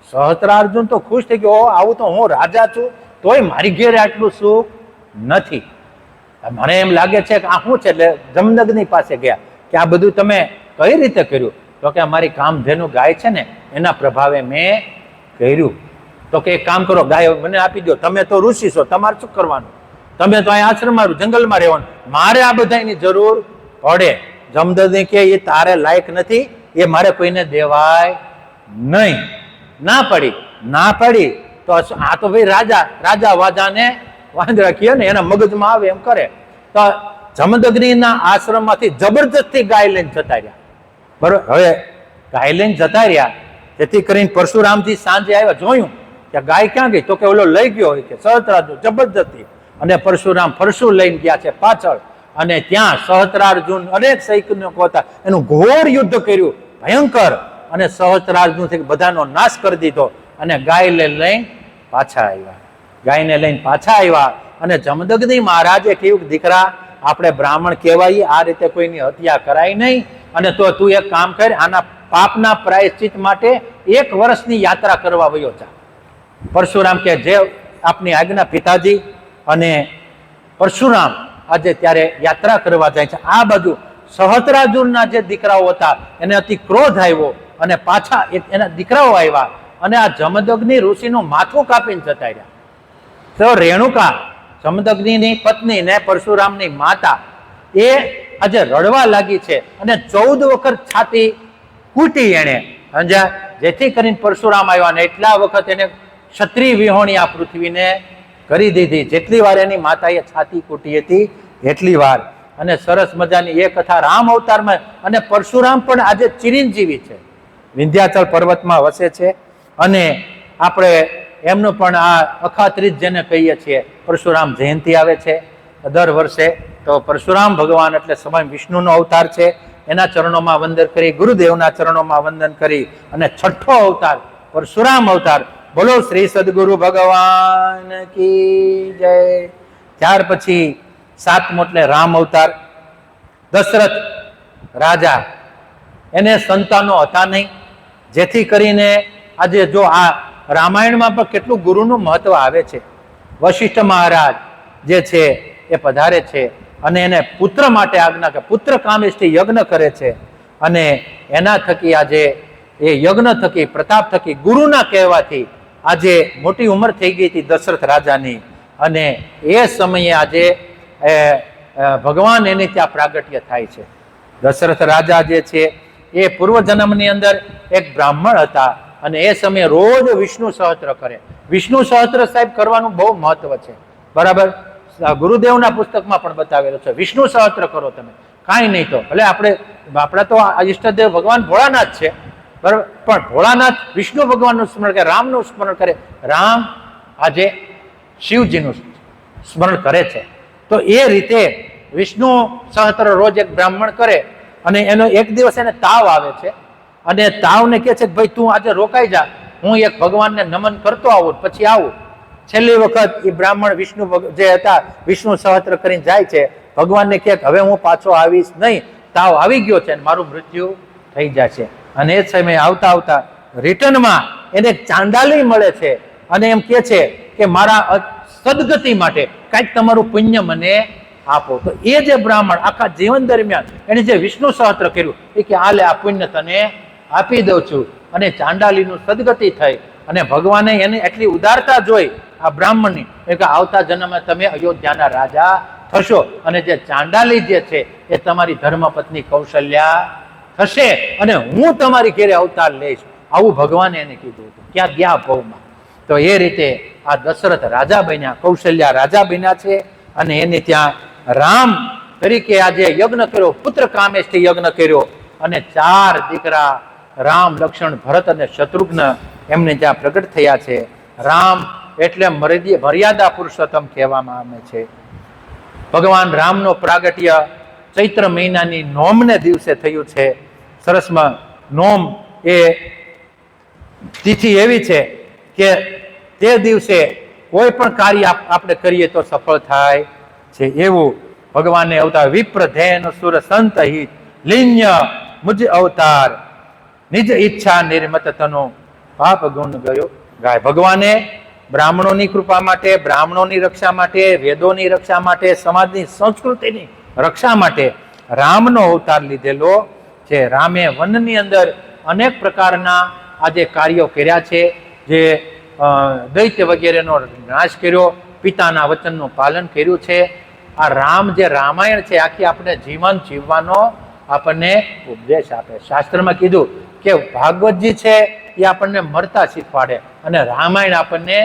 સહસ્ત્રાર્જુન તો ખુશ થઈ ગયો, આવું તો હું રાજા છું તોય મારી ઘેરે આટલું સુખ નથી. મને એમ લાગે છે કે આ શું છે. એટલે જમદગ્નિ પાસે ગયા કે આ બધું તમે કઈ રીતે કર્યું? તો કે અમારી કામધેનુ ગાય છે ને એના પ્રભાવે મેં કર્યું. તો કે એક કામ કરો, ગાય મને આપી દો, તમે તો ઋષિ છો, તમારે શું કરવાનું? તમે તો અહીં આશ્રમમાં જંગલમાં રહેવાનું, મારે આ બધાની જરૂર પડે. જમદગ્નિ કે એ તારે લાયક નથી, એ મારે કોઈને દેવાય નહીં. ના પડી તો આ તો ભાઈ રાજા વાજાને વાંદરા કહે ને એના મગજમાં આવે એમ કરે. તો જમદગ્નિના આશ્રમમાંથી જબરજસ્તી ગાય લઈને જતા રહ્યા. બરોબર, હવે ગાય લઈને જતા રહ્યા જેથી કરીને પરશુરામજી સાંજે આવ્યા, જોયું કે ગાય ક્યાં ગઈ? તો કે ઓલો લઈ ગયો હોય કે સહસ્ત્રાર્જુન જબરજસ્તી. અને પરશુરામ ફરસું લઈને ગયા છે પાછળ. અને ત્યાં સહસ્ત્રાર્જુન અનેક સૈનિકો હતા, એનું ઘોર યુદ્ધ કર્યું ભયંકર. અને સહસ્ત્રાર્જુન બધાનો નાશ કરી દીધો અને ગાયને લઈને પાછા આવ્યા. અને જમદગ્નિ મહારાજે કહ્યું, દીકરા આપણે બ્રાહ્મણ કહેવાય, આ રીતે કોઈની હત્યા કરાય નહીં. અને તો તું એક કામ કર, આના પાપના પ્રાયશ્ચિત માટે 1 વર્ષની યાત્રા કરવા વયો જા. પરશુરામ કે જે આપની આજ્ઞા પિતાજી. અને પરશુરામ આજે ત્યારે યાત્રા કરવા જાય છે. આ બાજુ સહસ્ત્રાર્જુનના જે દીકરાઓ હતા એને અતિ ક્રોધ આવ્યો અને પાછા એના દીકરાઓ આવ્યા અને આ જમદગ્નિ ઋષિનું માથું કાપીને જતા રહ્યા. તો રેણુકા જમદગ્નિની પત્ની ને પરશુરામની માતા એ આજે રડવા લાગી છે અને 14 વખત છાતી કૂટી એને, સમજ્યા? જેથી કરીને પરશુરામ આવ્યા ને એટલા વખત એને ક્ષત્રિય વિહોણી આ પૃથ્વીને કરી દીધી. જેટલી વાર એની માતાએ છાતી કૂટી હતી એટલી વાર. અને સરસ મજાની એ કથા રામ અવતારમાં. અને પરશુરામ પણ આજે ચિરંજીવી છે, વિંધ્યાચલ પર્વતમાં વસે છે. અને આપણે એમનું પણ આ અખાત્રીજ જેને કહીએ છીએ, પરશુરામ જયંતિ આવે છે દર વર્ષે. તો પરશુરામ ભગવાન એટલે સ્વયં વિષ્ણુનો અવતાર છે. એના ચરણોમાં વંદન કરી, ગુરુદેવના ચરણોમાં વંદન કરી અને છઠ્ઠો અવતાર પરશુરામ અવતાર. બોલો શ્રી સદગુરુ ભગવાન કી જય. ત્યાર પછી 7મો એટલે રામ અવતાર. દશરથ રાજા, એને સંતાનો હતા નહીં, જેથી કરીને આજે જો આ રામાયણમાં પણ કેટલું ગુરુનું મહત્વ આવે છે. વશિષ્ઠ મહારાજ જે છે એ પધારે છે અને એને પુત્ર માટે આજ્ઞા કે પુત્ર કામેષ્ઠી યજ્ઞ કરે છે. અને એના થકી આજે એ યજ્ઞ થકી, પ્રતાપ થકી, ગુરુના કહેવાથી આજે મોટી ઉંમર થઈ ગઈ હતી દશરથ રાજાની. અને એ સમયે આજે ભગવાન એની ત્યાં પ્રાગટ્ય થાય છે. દશરથ રાજા જે છે એ પૂર્વજન્મની અંદર એક બ્રાહ્મણ હતા અને એ સમયે રોજ વિષ્ણુ સહસ્ત્ર કરે. વિષ્ણુ સહસ્ત્ર સાહેબ કરવાનું બહુ મહત્વ છે, બરાબર? ગુરુદેવના પુસ્તકમાં પણ બતાવેલો છે, વિષ્ણુ સહસ્ત્ર કરો તમે, કાંઈ નહીં તો ભલે આપણા તો ઈષ્ટદેવ ભગવાન ભોળાનાથ છે, બરાબર? પણ ભોળાનાથ વિષ્ણુ ભગવાનનું સ્મરણ કરે, રામનું સ્મરણ કરે. રામ આજે શિવજીનું સ્મરણ કરે છે. તો એ રીતે વિષ્ણુ સહસ્ત્ર રોજ એક બ્રાહ્મણ કરે અને એનો એક દિવસ એને તાવ આવે છે અને તાવને કહે છે કે ભાઈ તું આજે રોકાઈ જા, હું એક ભગવાનને નમન કરતો આવું પછી આવું. છેલ્લી વખત એ બ્રાહ્મણ વિષ્ણુ જે હતા વિષ્ણુ સહસ્ત્ર કરીને જાય છે. ભગવાનને કહે હવે હું પાછો આવીશ નહીં, તાવ આવી ગયો છે અને મારું મૃત્યુ થઈ જાય છે. અને એ સમયે આવતા આવતા રિટર્નમાં એને ચાંડાલી મળે છે અને એમ કહે છે કે મારા સદગતિ માટે કાંઈક તમારું પુણ્ય મને આપો. તો એ જે બ્રાહ્મણ આખા જીવન દરમિયાન એને જે વિષ્ણુ સહસ્ત્ર કર્યું એ કે આ લે, આ પુણ્ય તને આપી દઉં છું. અને ચાંડાલીનું સદગતિ થઈ અને ભગવાને એને એટલી ઉદારતા જોઈ આ બ્રાહ્મણની કે આવતા જન્મમાં તમે અયોધ્યાના રાજા થશો અને જે ચાંડાલી જે છે એ તમારી ધર્મપત્ની કૌશલ્યા થશે અને હું તમારી ઘેરે અવતાર લઈશ. આવું ભગવાને એને કીધું હતું. ક્યાં ગયા ભવમાં. તો એ રીતે આ દશરથ રાજા બન્યા, કૌશલ્યા રાજા બન્યા છે. અને એને ત્યાં રામ તરીકે આજે યજ્ઞ કર્યો, પુત્ર કામેષ્ઠી યજ્ઞ કર્યો. અને 4 દીકરા રામ, લક્ષ્મણ, ભરત અને શત્રુઘ્ન એમને ત્યાં પ્રગટ થયા છે. રામ એટલે મર્યાદા પુરુષોત્તમ કહેવામાં આવે છે. ભગવાન રામનો પ્રાગટ્ય ચૈત્ર મહિનાની નોમને દિવસે થયું છે. સરસમાં નોમ એ તિથિ એવી છે કે તે દિવસે કોઈ પણ કાર્ય આપણે કરીએ તો સફળ થાય છે. એવું ભગવાને અવતાર વિપ્ર ધેન સુર સંત હિત લિન્ય મુજ અવતાર નિજ ઈચ્છા નિર્મત તનો પાપ ગુણ ગયો ગાય. ભગવાને બ્રાહ્મણોની કૃપા માટે, બ્રાહ્મણોની રક્ષા માટે, વેદોની રક્ષા માટે, સમાજની સંસ્કૃતિની રક્ષા માટે રામનો અવતાર લીધેલો છે. રામે વનની અંદર અનેક પ્રકારના આજે કાર્યો કર્યા છે. જે દૈત્ય વગેરેનો નાશ કર્યો, પિતાના વચનનું પાલન કર્યું છે. આ રામ જે રામાયણ છે આખી આપણે જીવન જીવવાનો આપણને ઉપદેશ આપે. શાસ્ત્રમાં કીધું કે ભાગવતજી છે એ આપણને મરતા શીખવાડે અને રામાયણ આપણને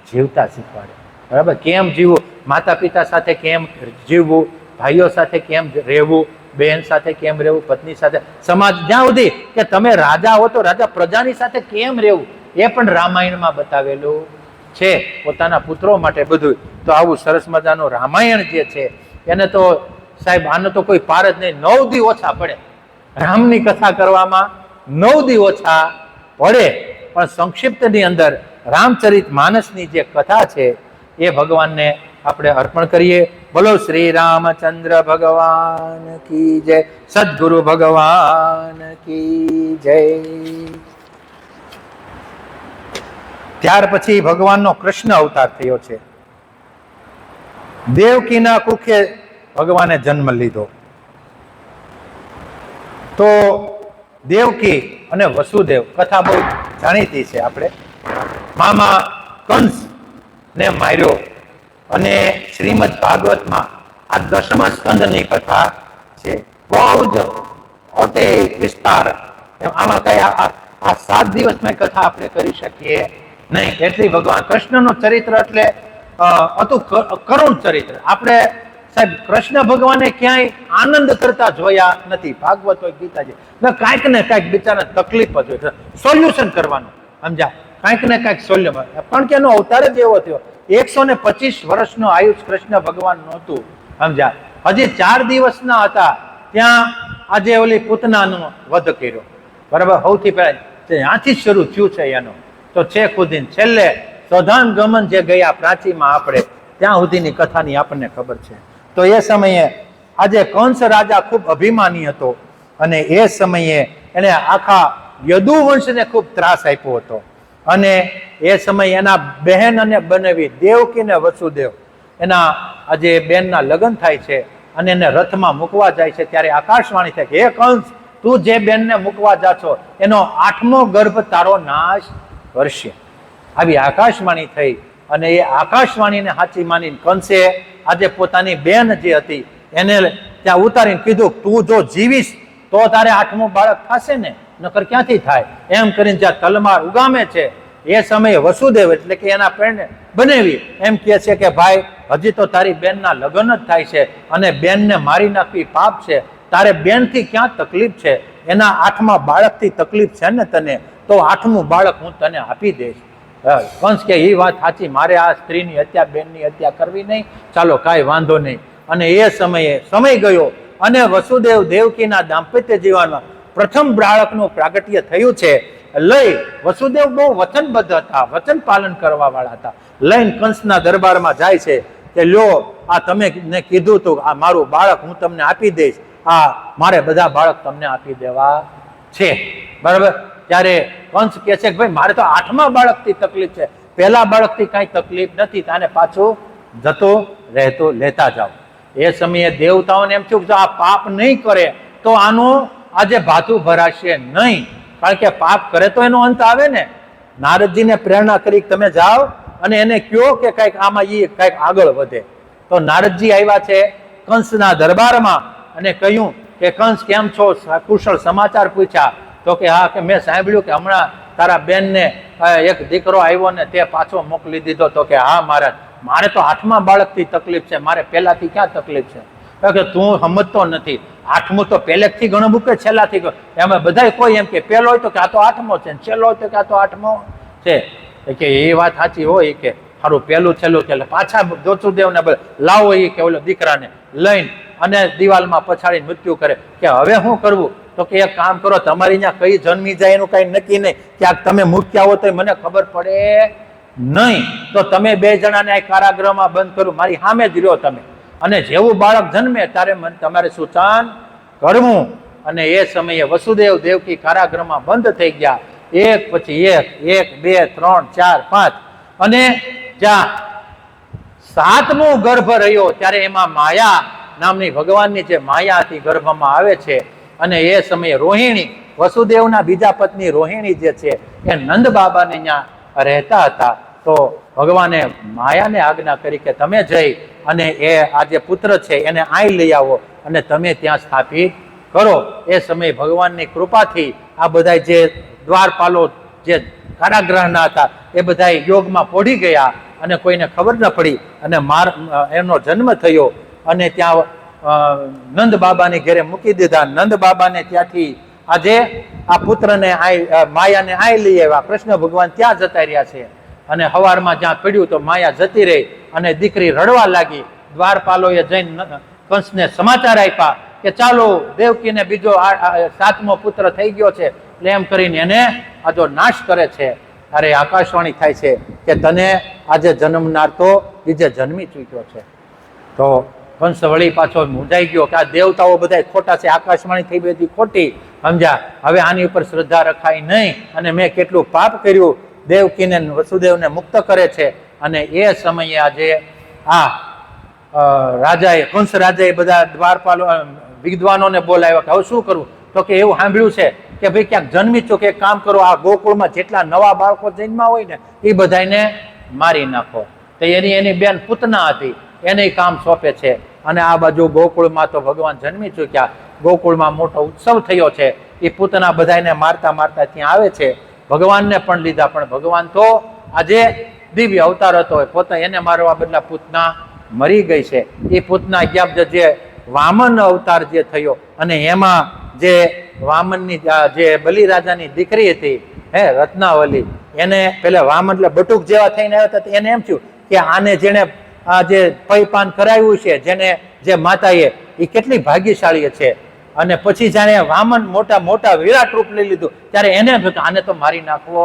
જીવતા શીખવાડે. બરાબર? કેમ જીવવું, માતા પિતા સાથે કેમ જીવવું, ભાઈઓ સાથે કેમ રહેવું, બહેન સાથે કેમ રહેવું, પત્ની સાથે, સમાજ જ્યાં સુધી કે તમે રાજા હો તો રાજા પ્રજાની સાથે કેમ રહેવું એ પણ રામાયણમાં બતાવેલું છે. પોતાના પુત્રો માટે બધું. તો આવું સરસ મજાનું રામાયણ જે છે એને તો સાહેબ આનો તો કોઈ પાર જ નહીં. 9 દી ઓછા પડે રામની કથા કરવામાં, 9 દી ઓછા પડે. પણ સંક્ષિપ્તની અંદર રામચરિત માનસની જે કથા છે એ ભગવાનને આપણે અર્પણ કરીએ. બોલો શ્રી રામચંદ્ર ભગવાન કી જય, સદગુરુ ભગવાન કી જય. ત્યાર પછી ભગવાનનો કૃષ્ણ અવતાર થયો છે. દેવકીના કુખે ભગવાને જન્મ લીધો. તો દેવકી અને વસુદેવ કથા બહુ જાણીતી છે. આપણે મામા કંસ ને માર્યો અને શ્રીમદ ભાગવતમાં આ 10મા સ્કંદની કથા છે. બહુ જ ઓટે વિસ્તાર, આમાં કઈ આ 7 દિવસમાં કથા આપણે કરી શકીએ નહીં. એટલી ભગવાન કૃષ્ણનું ચરિત્ર એટલે અતું કરુણ ચરિત્ર. આપણે સાહેબ કૃષ્ણ ભગવાને ક્યાંય આનંદ કરતા જોયા નથી. ભાગવત હોય, ગીતા છે, કાંઈક ને કાંઈક બિચારા તકલીફ જ હોય, સોલ્યુશન કરવાનું. સમજ્યા? કાંઈક ને કાંઈક સોલ્યુશન. પણ કે એનો અવતાર જ એવો થયો. 125 વર્ષનો આયુષ કૃષ્ણ ભગવાન નહોતું. સમજ્યા? હજી 4 દિવસના હતા ત્યાં આજે ઓલી પૂતનાનો વધ કર્યો. બરાબર? સૌથી પહેલા ત્યાંથી જ શરૂ થયું છે એનો. તો છે ખુદીન છેલ્લે સૌધાન ગમન જે ગયા પ્રાચીમાં આપણે ત્યાં સુધીની કથાની આપણને ખબર છે. તો એ સમયે આજે કંસ રાજા ખૂબ અભિમાની હતો અને એ સમયે એને આખા યદુવંશને ખૂબ ત્રાસ આપ્યો હતો. અને એ સમયે એના બહેન અને બનેવી દેવકી ને વસુદેવ એના આજે બેનના લગ્ન થાય છે અને એને રથમાં મૂકવા જાય છે. ત્યારે આકાશવાણી થાય કે હે કંસ, તું જે બેનને મૂકવા જા છો એનો 8મો ગર્ભ તારો નાશ કરશે. આવી આકાશવાણી થઈ અને એ આકાશવાણીને સાચી માનીને કંસે આજે પોતાની બેન જે હતી એને ત્યાં ઉતારીને કીધું, તું જો જીવીશ તો તારે 8મું બાળક થશે ને, નકર ક્યાંથી થાય? એમ કરીને જ્યાં તલવાર ઉગામે છે એ સમયે વસુદેવ એટલે કે એના પેણને બનેવી એમ કહે છે કે ભાઈ, હજી તો તારી બેનના લગ્ન જ થાય છે અને બેનને મારી નાખવી પાપ છે. તારે બેનથી ક્યાં તકલીફ છે? એના 8મા બાળકથી તકલીફ છે ને તને, તો 8મું બાળક હું તને આપી દઈશ. કંસ કે એ વાત સાચી, મારે આ સ્ત્રીની હત્યા, બેનની હત્યા કરવી નહીં, ચાલો કાંઈ વાંધો નહીં. અને એ સમયે સમય ગયો અને વસુદેવ દેવકીના દાંપત્ય જીવનમાં પ્રથમ બાળકનું પ્રાગટ્ય થયું છે. લઈ વસુદેવ બહુ વચનબદ્ધ હતા, વચન પાલન કરવા વાળા હતા. લઈને કંસના દરબારમાં જાય છે કે લ્યો, આ તમે કીધું હતું આ મારું બાળક હું તમને આપી દઈશ, આ મારે બધા બાળક તમને આપી દેવા છે. બરાબર? ત્યારે કંસ કહે છે કે ભાઈ મારે તો 8મા બાળકથી તકલીફ છે, પહેલા બાળકથી કાંઈ તકલીફ નથી, તાને પાછું જતો રહેતો લેતા જાઓ. એ સમયે દેવતાઓને એમ થયું કે આ પાપ નહીં કરે તો આનું આજે ભાથું ભરાશે નહીં, કારણ કે પાપ કરે તો એનો અંત આવે ને. નારદજીને પ્રેરણા કરી તમે જાઓ અને એને કહો કે કંઈક આમાં એ કંઈક આગળ વધે. તો નારદજી આવ્યા છે કંસના દરબારમાં અને કહ્યું કે કંસ કેમ છો, કુશળ સમાચાર પૂછ્યા. તો કે હા, કે મેં સાંભળ્યું કે હમણાં તારા બેનને એક દીકરો આવ્યો ને તે પાછો મોકલી દીધો. તો કે હા મહારાજ, મારે તો 8મા બાળકથી તકલીફ છે, મારે પહેલાથી ક્યાં તકલીફ છે? કે તું સમજતો નથી, 8મું તો પહેલેથી ગણવું કે છેલ્લાથી? એમાં બધા કોઈ એમ કે પહેલો હોય તો કે આ તો 8મો છે, છેલ્લો હોય તો કે આ તો 8મો છે. કે એ વાત સાચી હોય કે સારું પહેલું છેલ્લું છે. પાછા વસુદેવને લાવો એ કે ઓલો દીકરાને લઈને અને દિવાલમાં પછાડીને મૃત્યુ કરે. કે હવે શું કરવું? તો કે એક કામ કરો, તમારી ત્યાં કઈ જન્મી જાય એનું કઈ નક્કી નહીં, ક્યાંક તમે મૂક્યા હો તો મને ખબર પડે નહીં, તો તમે 2 જણાને આ કારાગૃહમાં બંધ કરું, મારી સામે જ રહ્યો તમે, અને જેવું બાળક જન્મે ત્યારે તમારે સૂચન કરવું. અને એ સમયે વસુદેવ દેવકી કારાગૃહમાં બંધ થઈ ગયા, એક પછી એક, 1 2 3 4 5, અને જ્યાં 7મો ગર્ભ રહ્યો ત્યારે એમાં માયા નામની ભગવાનની જે માયા હતી ગર્ભમાં આવે છે. અને એ સમયે રોહિણી, વસુદેવના બીજા પત્ની રોહિણી જે છે એ નંદ બાબાને ત્યાં રહેતા હતા. તો ભગવાને માયાને આજ્ઞા કરી કે તમે જઈ અને એ આ જે પુત્ર છે એને અહીં લઈ આવો અને તમે ત્યાં સ્થાપિત કરો. એ સમયે ભગવાનની કૃપાથી આ બધા જે દ્વારપાલો જે કારાગૃહના હતા એ બધા યોગમાં પોઢી ગયા અને કોઈને ખબર ન પડી અને એનો જન્મ થયો. અને ત્યાં નંદ બાબાની ઘરે મૂકી દીધા. નંદ બાબાને ત્યાંથી આજે આ પુત્રને માયાને આય લઈ આવ્યા. કૃષ્ણ ભગવાન ત્યાં જતા રહ્યા છે અને સવારમાં જ્યાં પડ્યું તો માયા જતી રહી અને દીકરી રડવા લાગી. દ્વારપાલોએ જઈને કંસને સમાચાર આપ્યા કે ચાલો દેવકીને બીજો 7મો પુત્ર થઈ ગયો છે, એટલે એમ કરીને એને આ જો નાશ કરે છે. અરે આકાશવાણી થાય છે કે તને આજે જન્મનાર તો બીજે જન્મી ચૂક્યો છે. તો કંસ વળી પાછો મૂંઝાઈ ગયો કે આ દેવતાઓ બધા ખોટા છે, આકાશવાણી થઈ બધી ખોટી. સમજ્યા? હવે આની ઉપર શ્રદ્ધા રખાય નહીં અને મેં કેટલું પાપ કર્યું. દેવકીને વસુદેવને મુક્ત કરે છે. અને એ સમયે આજે આ રાજાએ, કંસ રાજાએ બધા દ્વારપાલો વિદ્વાનોને બોલાવ્યા કે હવે શું કરવું? તો કે એવું સાંભળ્યું છે કે ભાઈ ક્યાંક જન્મી છો કે કામ કરો, આ ગોકુળમાં જેટલા નવા બાળકો જન્મા હોય ને એ બધાને મારી નાખો. તો એની બેન પૂતના હતી, એને કામ સોંપે છે. અને આ બાજુ ગોકુળમાં તો ભગવાન જન્મી ચૂક્યા, ગોકુળમાં મોટો ઉત્સવ થયો છે. એ પૂતના બધાને મારતા મારતા ત્યાં આવે છે. ભગવાનને પણ લીધા, પણ ભગવાન તો આજે દિવ્ય અવતાર હતો, પોતે એને મારવા બદલા પૂતના મરી ગઈ છે. એ પૂતના ગયા જે વામન અવતાર જે થયો, અને એમાં જે વામનની જે બલિરાજાની દીકરી હતી રત્નાવલી, એને પેલા વામન એટલે બટુક જેવા થઈને આવ્યા હતા. એને એમ થયું કે આને જેને આ જે પૈપાન કરાવ્યું છે, જેને જે માતાએ, એ કેટલી ભાગ્યશાળી છે. અને પછી જાણે વામન મોટા મોટા વિરાટ રૂપ લઈ લીધું, ત્યારે એને આને તો મારી નાખવો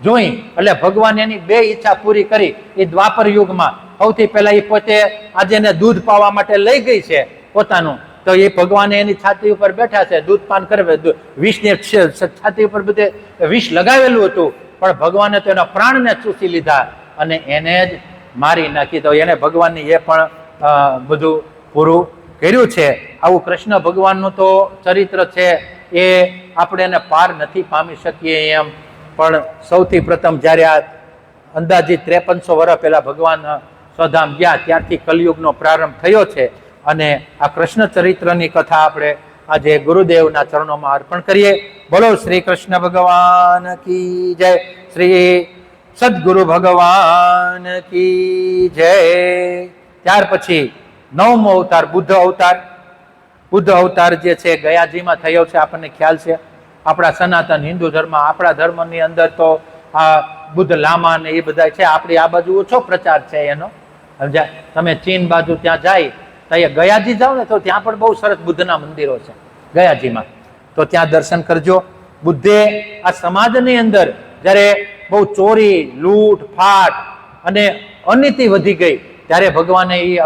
જોઈ. એટલે ભગવાન એની બે ઈચ્છા પૂરી કરી. એ દ્વાપર યુગમાં સૌથી પહેલા એ પોતે આજે એને દૂધ પાવા માટે લઈ ગઈ છે પોતાનું, તો એ ભગવાને એની છાતી ઉપર બેઠા છે, દૂધ પાન કરે, વિષને છાતી ઉપર બધે વિષ લગાવેલું હતું, પણ ભગવાને તો એના પ્રાણને ચૂસી લીધા અને એને જ મારી નાખી. તો એને ભગવાનની એ પણ બધું પૂરું કર્યું છે. આવું કૃષ્ણ ભગવાનનું તો ચરિત્ર છે, એ આપણે એને પાર નથી પામી શકીએ એમ. પણ સૌથી પ્રથમ જ્યારે આ અંદાજિત 5300 વર્ષ પહેલા ભગવાન સ્વધામ ગયા, ત્યારથી કલયુગનો પ્રારંભ થયો છે. અને આ કૃષ્ણ ચરિત્રની કથા આપણે આજે ગુરુદેવના ચરણોમાં અર્પણ કરીએ. બોલો શ્રી કૃષ્ણ ભગવાન કી જય, શ્રી સદગુરુ ભગવાન કી જય. ત્યાર પછી 9મો અવતાર બુદ્ધ અવતાર. બુદ્ધ અવતાર જે છે ગયાજીમાં થયો છે, આપણને ખ્યાલ છે. આપણા સનાતન હિન્દુ ધર્મ, આપણા ધર્મની અંદર તો આ બુદ્ધ લામા ને એ બધા છે. આપણી આ બાજુ ઓછો પ્રચાર છે એનો, સમજ્યા? તમે ચીન બાજુ ત્યાં જાય તો એ ગયાજી જાઓ ને, તો ત્યાં પણ બહુ સરસ બુદ્ધના મંદિરો છે ગયાજીમાં, તો ત્યાં દર્શન કરજો. બુદ્ધે આ સમાજની અંદર જ્યારે બહુ ચોરી, લૂંટ ફાટ અને અનીતિ વધી ગઈ, ત્યારે ભગવાને એ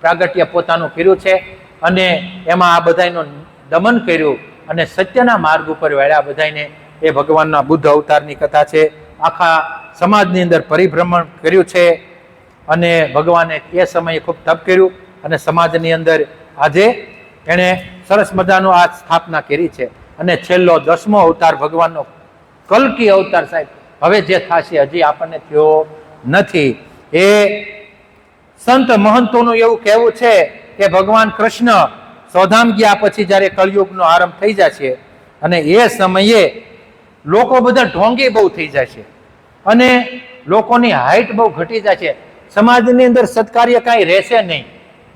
પ્રાગટ્ય પોતાનું કર્યું છે અને એમાં આ બધાનું દમન કર્યું અને સત્યના માર્ગ ઉપર વાળ્યા બધાને. એ ભગવાનના બુદ્ધ અવતારની કથા છે. આખા સમાજની અંદર પરિભ્રમણ કર્યું છે અને ભગવાને એ સમયે ખૂબ તપ કર્યું અને સમાજની અંદર આજે એણે સરસ મજાનું આ સ્થાપના કરી છે. અને છેલ્લો 10મો અવતાર ભગવાનનો કલ્કી અવતાર, સાહેબ હવે જે થશે હજી આપણને થયો નથી. એ સંત મહંતોનું એવું કહેવું છે કે ભગવાન કૃષ્ણ સ્વધામ ગયા પછી જ્યારે કલયુગનો આરંભ થઈ જાય છે અને એ સમયે લોકો બધા ઢોંગી બહુ થઈ જાય છે અને લોકોની હાઈટ બહુ ઘટી જાય છે. સમાજની અંદર સત્કાર્ય કાંઈ રહેશે નહીં,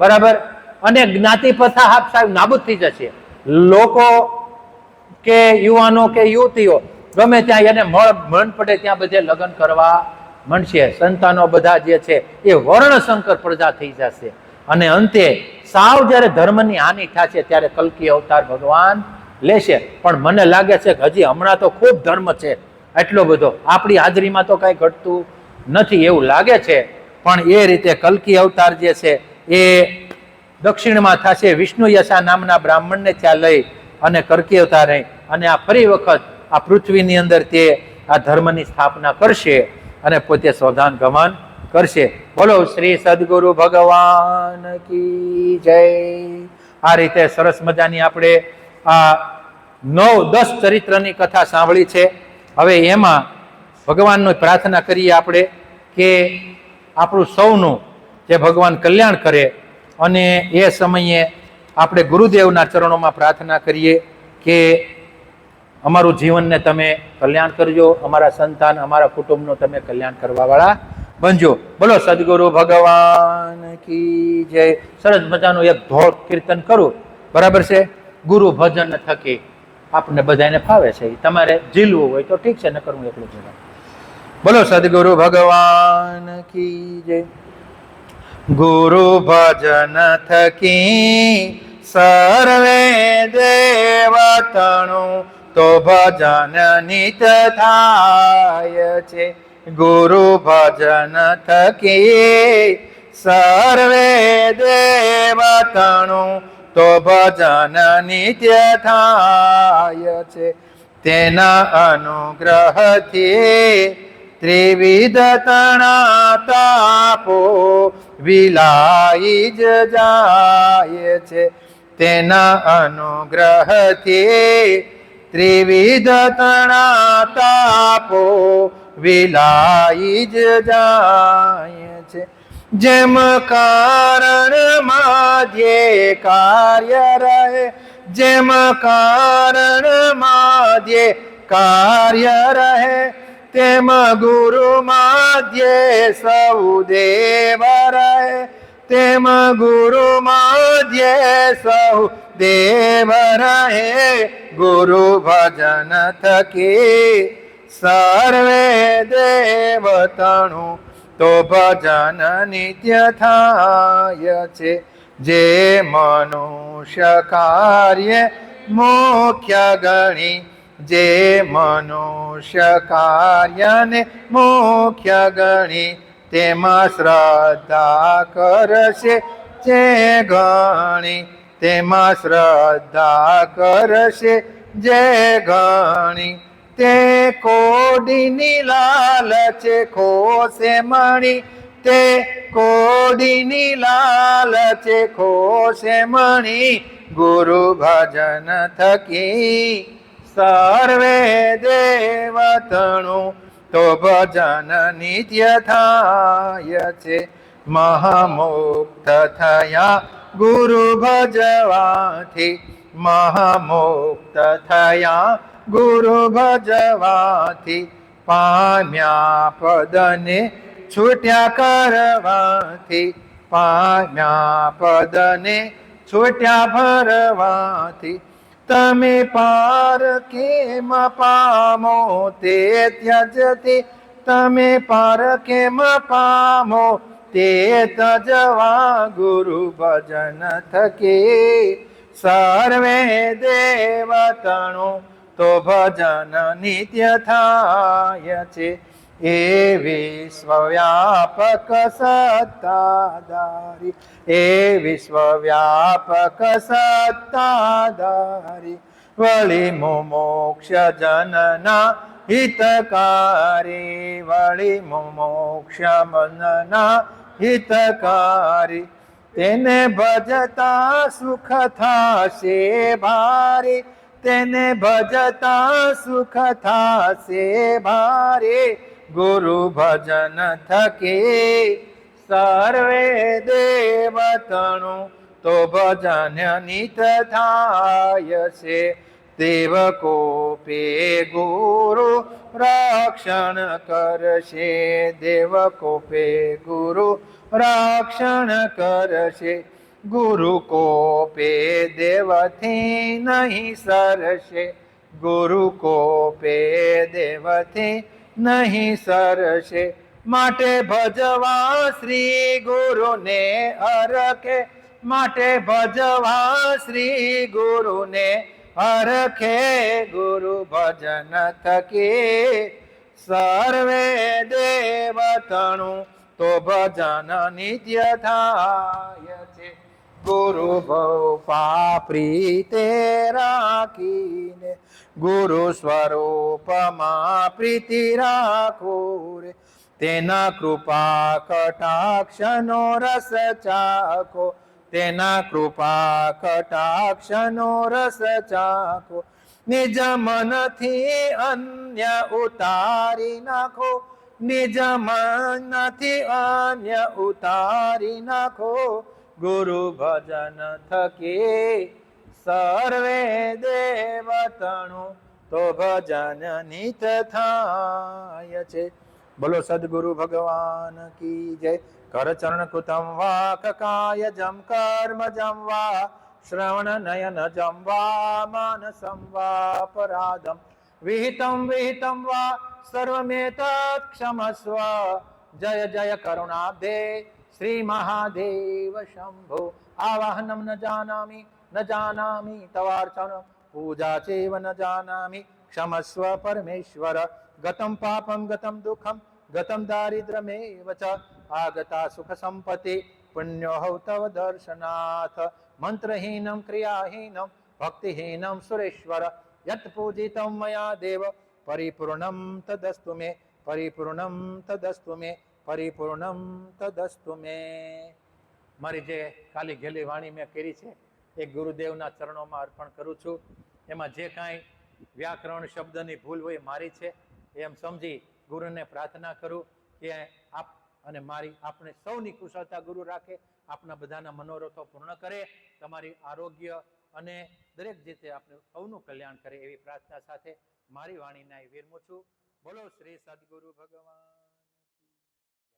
બરાબર? અને જ્ઞાતિ પ્રથા હાફ સાહેબ નાબૂદ થઈ જશે. લોકો કે યુવાનો કે યુવતીઓ ગમે ત્યાં એને મન પડે ત્યાં બધે લગ્ન કરવા માંડશે. સંતાનો બધા જે છે એ વર્ણશંકર પ્રજા થઈ જશે અને અંતે સાવ જ્યારે ધર્મની હાનિ થશે ત્યારે કલ્કી અવતાર ભગવાન લેશે. પણ મને લાગે છે કે હજી હમણાં તો ખૂબ ધર્મ છે એટલો બધો, આપણી હાજરીમાં તો કાંઈ ઘટતું નથી એવું લાગે છે. પણ એ રીતે કલ્કી અવતાર જે છે એ દક્ષિણમાં થશે. વિષ્ણુ યશા નામના બ્રાહ્મણને ત્યાં લઈ અને કલ્કી અવતાર રહી અને આ ફરી વખત આ પૃથ્વીની અંદર તે આ ધર્મની સ્થાપના કરશે અને પોતે સ્વધામ ગમન કરશે. બોલો શ્રી સદગુરુ ભગવાન કી જય. આ રીતે સરસ મજાની આપણે આ 9-10 ચરિત્રની કથા સાંભળી છે. હવે એમાં ભગવાનની પ્રાર્થના કરીએ આપણે કે આપણું સૌનું જે ભગવાન કલ્યાણ કરે અને એ સમયે આપણે ગુરુદેવના ચરણોમાં પ્રાર્થના કરીએ કે અમારું જીવનને તમે કલ્યાણ કરજો, અમારા સંતાન, અમારા કુટુંબનું તમે કલ્યાણ કરવાવાળા બનજો. બોલો સદગુરુ ભગવાન કી જય. સરસ મજાનું એક ધોળ કીર્તન કરું, બરાબર છે? ગુરુ ભજન થકી આપણને બધાને ફાવે છે, તમારે ઝીલવું હોય તો ઠીક છે, ન કરવું એટલું જ. બોલો સદગુરુ ભગવાન કી જય. ગુરુ ભજન થકી સર્વે દેવતણું તો ભજન નિત થાય છે. ગુરુ ભજન થકી સર્વે દેવતણું તો ભજન નિત્ય થાય છે. તેના અનુગ્રહથી ત્રિવિધ તણા તાપો વિલાઈ જ જાય છે. તેના અનુગ્રહથી ત્રિવિધ તણા તાપો વિલાઈ જ જાય છે. જેમ કારણ માધ્યે કાર્ય રહે, જેમ કારણ માધ્યે કાર્ય રહે, તેમ ગુરુ માધ્યે સૌ દેવ રહે, તેમ ગુરુ માધ્યે સૌ દેવ રહે. ગુરુ ભજન થકી સર્વે દેવતણું તો ભજન નિત્ય થાય છે. જે મનુષ્ય કાર્ય મુખ્ય ગણી, જે મનુષ્ય કાર્યને મુખ્ય ગણી, તેમાં શ્રદ્ધા કરશે જે ઘણી, તેમાં શ્રદ્ધા કરશે જે ઘણી. તે કોડીની લાલચે ખોશે મણી, તે કોડીની લાલચે ખોશે મણી. ગુરુ ભજન થકી સર્વે દેવતણું તો ભજન નિત્ય થાય છે. મહામુક્ત થયા ગુરુ ભજવાથી, મહામુક્ત થયા ગુરુ ભજવાથી. પામ્યા પદને છૂટ્યા કરવાથી, પામ્યા પદને છૂટ્યા ભરવાથી. તમે પાર કેમ પામો તે ત્યજતી, તમે પાર કેમ પામો તે તજવા. ગુરુ ભજન થકી સર્વે દેવતણું તો ભજન નિત્ય થાય છે. એ વિશ્વવ્યાપક સત્તાધારી, એ વિશ્વવ્યાપક સત્તાધારી. વળી મોક્ષ જનના હિતકારી, વળી મોક્ષ મનના હિતકારી. તેને ભજતા સુખ થાશે ભારી, તેને ભજતા સુખ થાશે ભારે. ગુરુ ભજન થકી સર્વે દેવતણું તો ભજન નિત થાય છે. દેવકો પે ગુરુ રક્ષણ કરશે, દેવકો પે ગુરુ રક્ષણ કરશે. ગુરુ કોપે દેવથી નહીં સરશે, ગુરુ કોપે દેવથી નહીં સરશે. માટે ભજવા શ્રી ગુરુને હરખે, માટે ભજવા શ્રી ગુરુને હરખે. ગુરુ ભજન થકી સર્વે દેવતણું તો ભજન નિત્ય થાય છે. ગુરુ ભવ પાપરી તે રાખીને, ગુરુ સ્વરૂપમાં પ્રીતિ રાખો રે. તેના કૃપા કટાક્ષનો રસ ચાખો, તેના કૃપા કટાક્ષનો રસ ચાખો. નિજ મનથી અન્ય ઉતારી નાખો, નિજ મનથી અન્ય ઉતારી નાખો. ગુરુ ભજન થકી સર્વે દેવતણું તો ભજન નિત થાય છે. બોલો સદગુરુ ભગવાન કી જય. કર ચરણ કૃતમ વા કકાય જમ કર્મ જમ વા, શ્રવણ નયન જમ વા માનસમ વા પરાદમ, વિહિતમ વિહિતમ વા સર્વમેતત્ ક્ષમસ્વ. જય જય કરુણાબ્ધે શ્રી મહાદેવ શંભો. આવાહનમ ન જાનામિ ન જાનામિ તવાર્ચન, પૂજા ચેવ ન જાનામિ ક્ષમસ્વ પરમેશ્વર. ગતમ પાપમ ગતમ દુઃખમ ગતમ દારિદ્ર્યમેવ ચ, આગતા સુખ સંપત્તિ પુણ્યો તવ દર્શનાથ. મંત્રહીનમ ક્રિયાહીનમ ભક્તિહીનમ સુરેશ્વર, યત પૂજિતમ મયા દેવ પરિપૂર્ણમ તદસ્તુ મે, પરિપૂર્ણમ તદસ્તુ મે, પરિપૂર્ણમ તદસ્તુ મે. મારી જે ખાલી ગેલી વાણી મેં કરી છે એ ગુરુદેવના ચરણોમાં અર્પણ કરું છું. એમાં જે કાંઈ વ્યાકરણ શબ્દની ભૂલ હોય મારી છે એમ સમજી ગુરુને પ્રાર્થના કરું કે આપ અને મારી આપણે સૌની કુશળતા ગુરુ રાખે, આપના બધાના મનોરથો પૂર્ણ કરે, તમારી આરોગ્ય અને દરેક રીતે આપણે સૌનું કલ્યાણ કરે એવી પ્રાર્થના સાથે મારી વાણીને વિરમું છું. બોલો શ્રી સદગુરુ ભગવાન.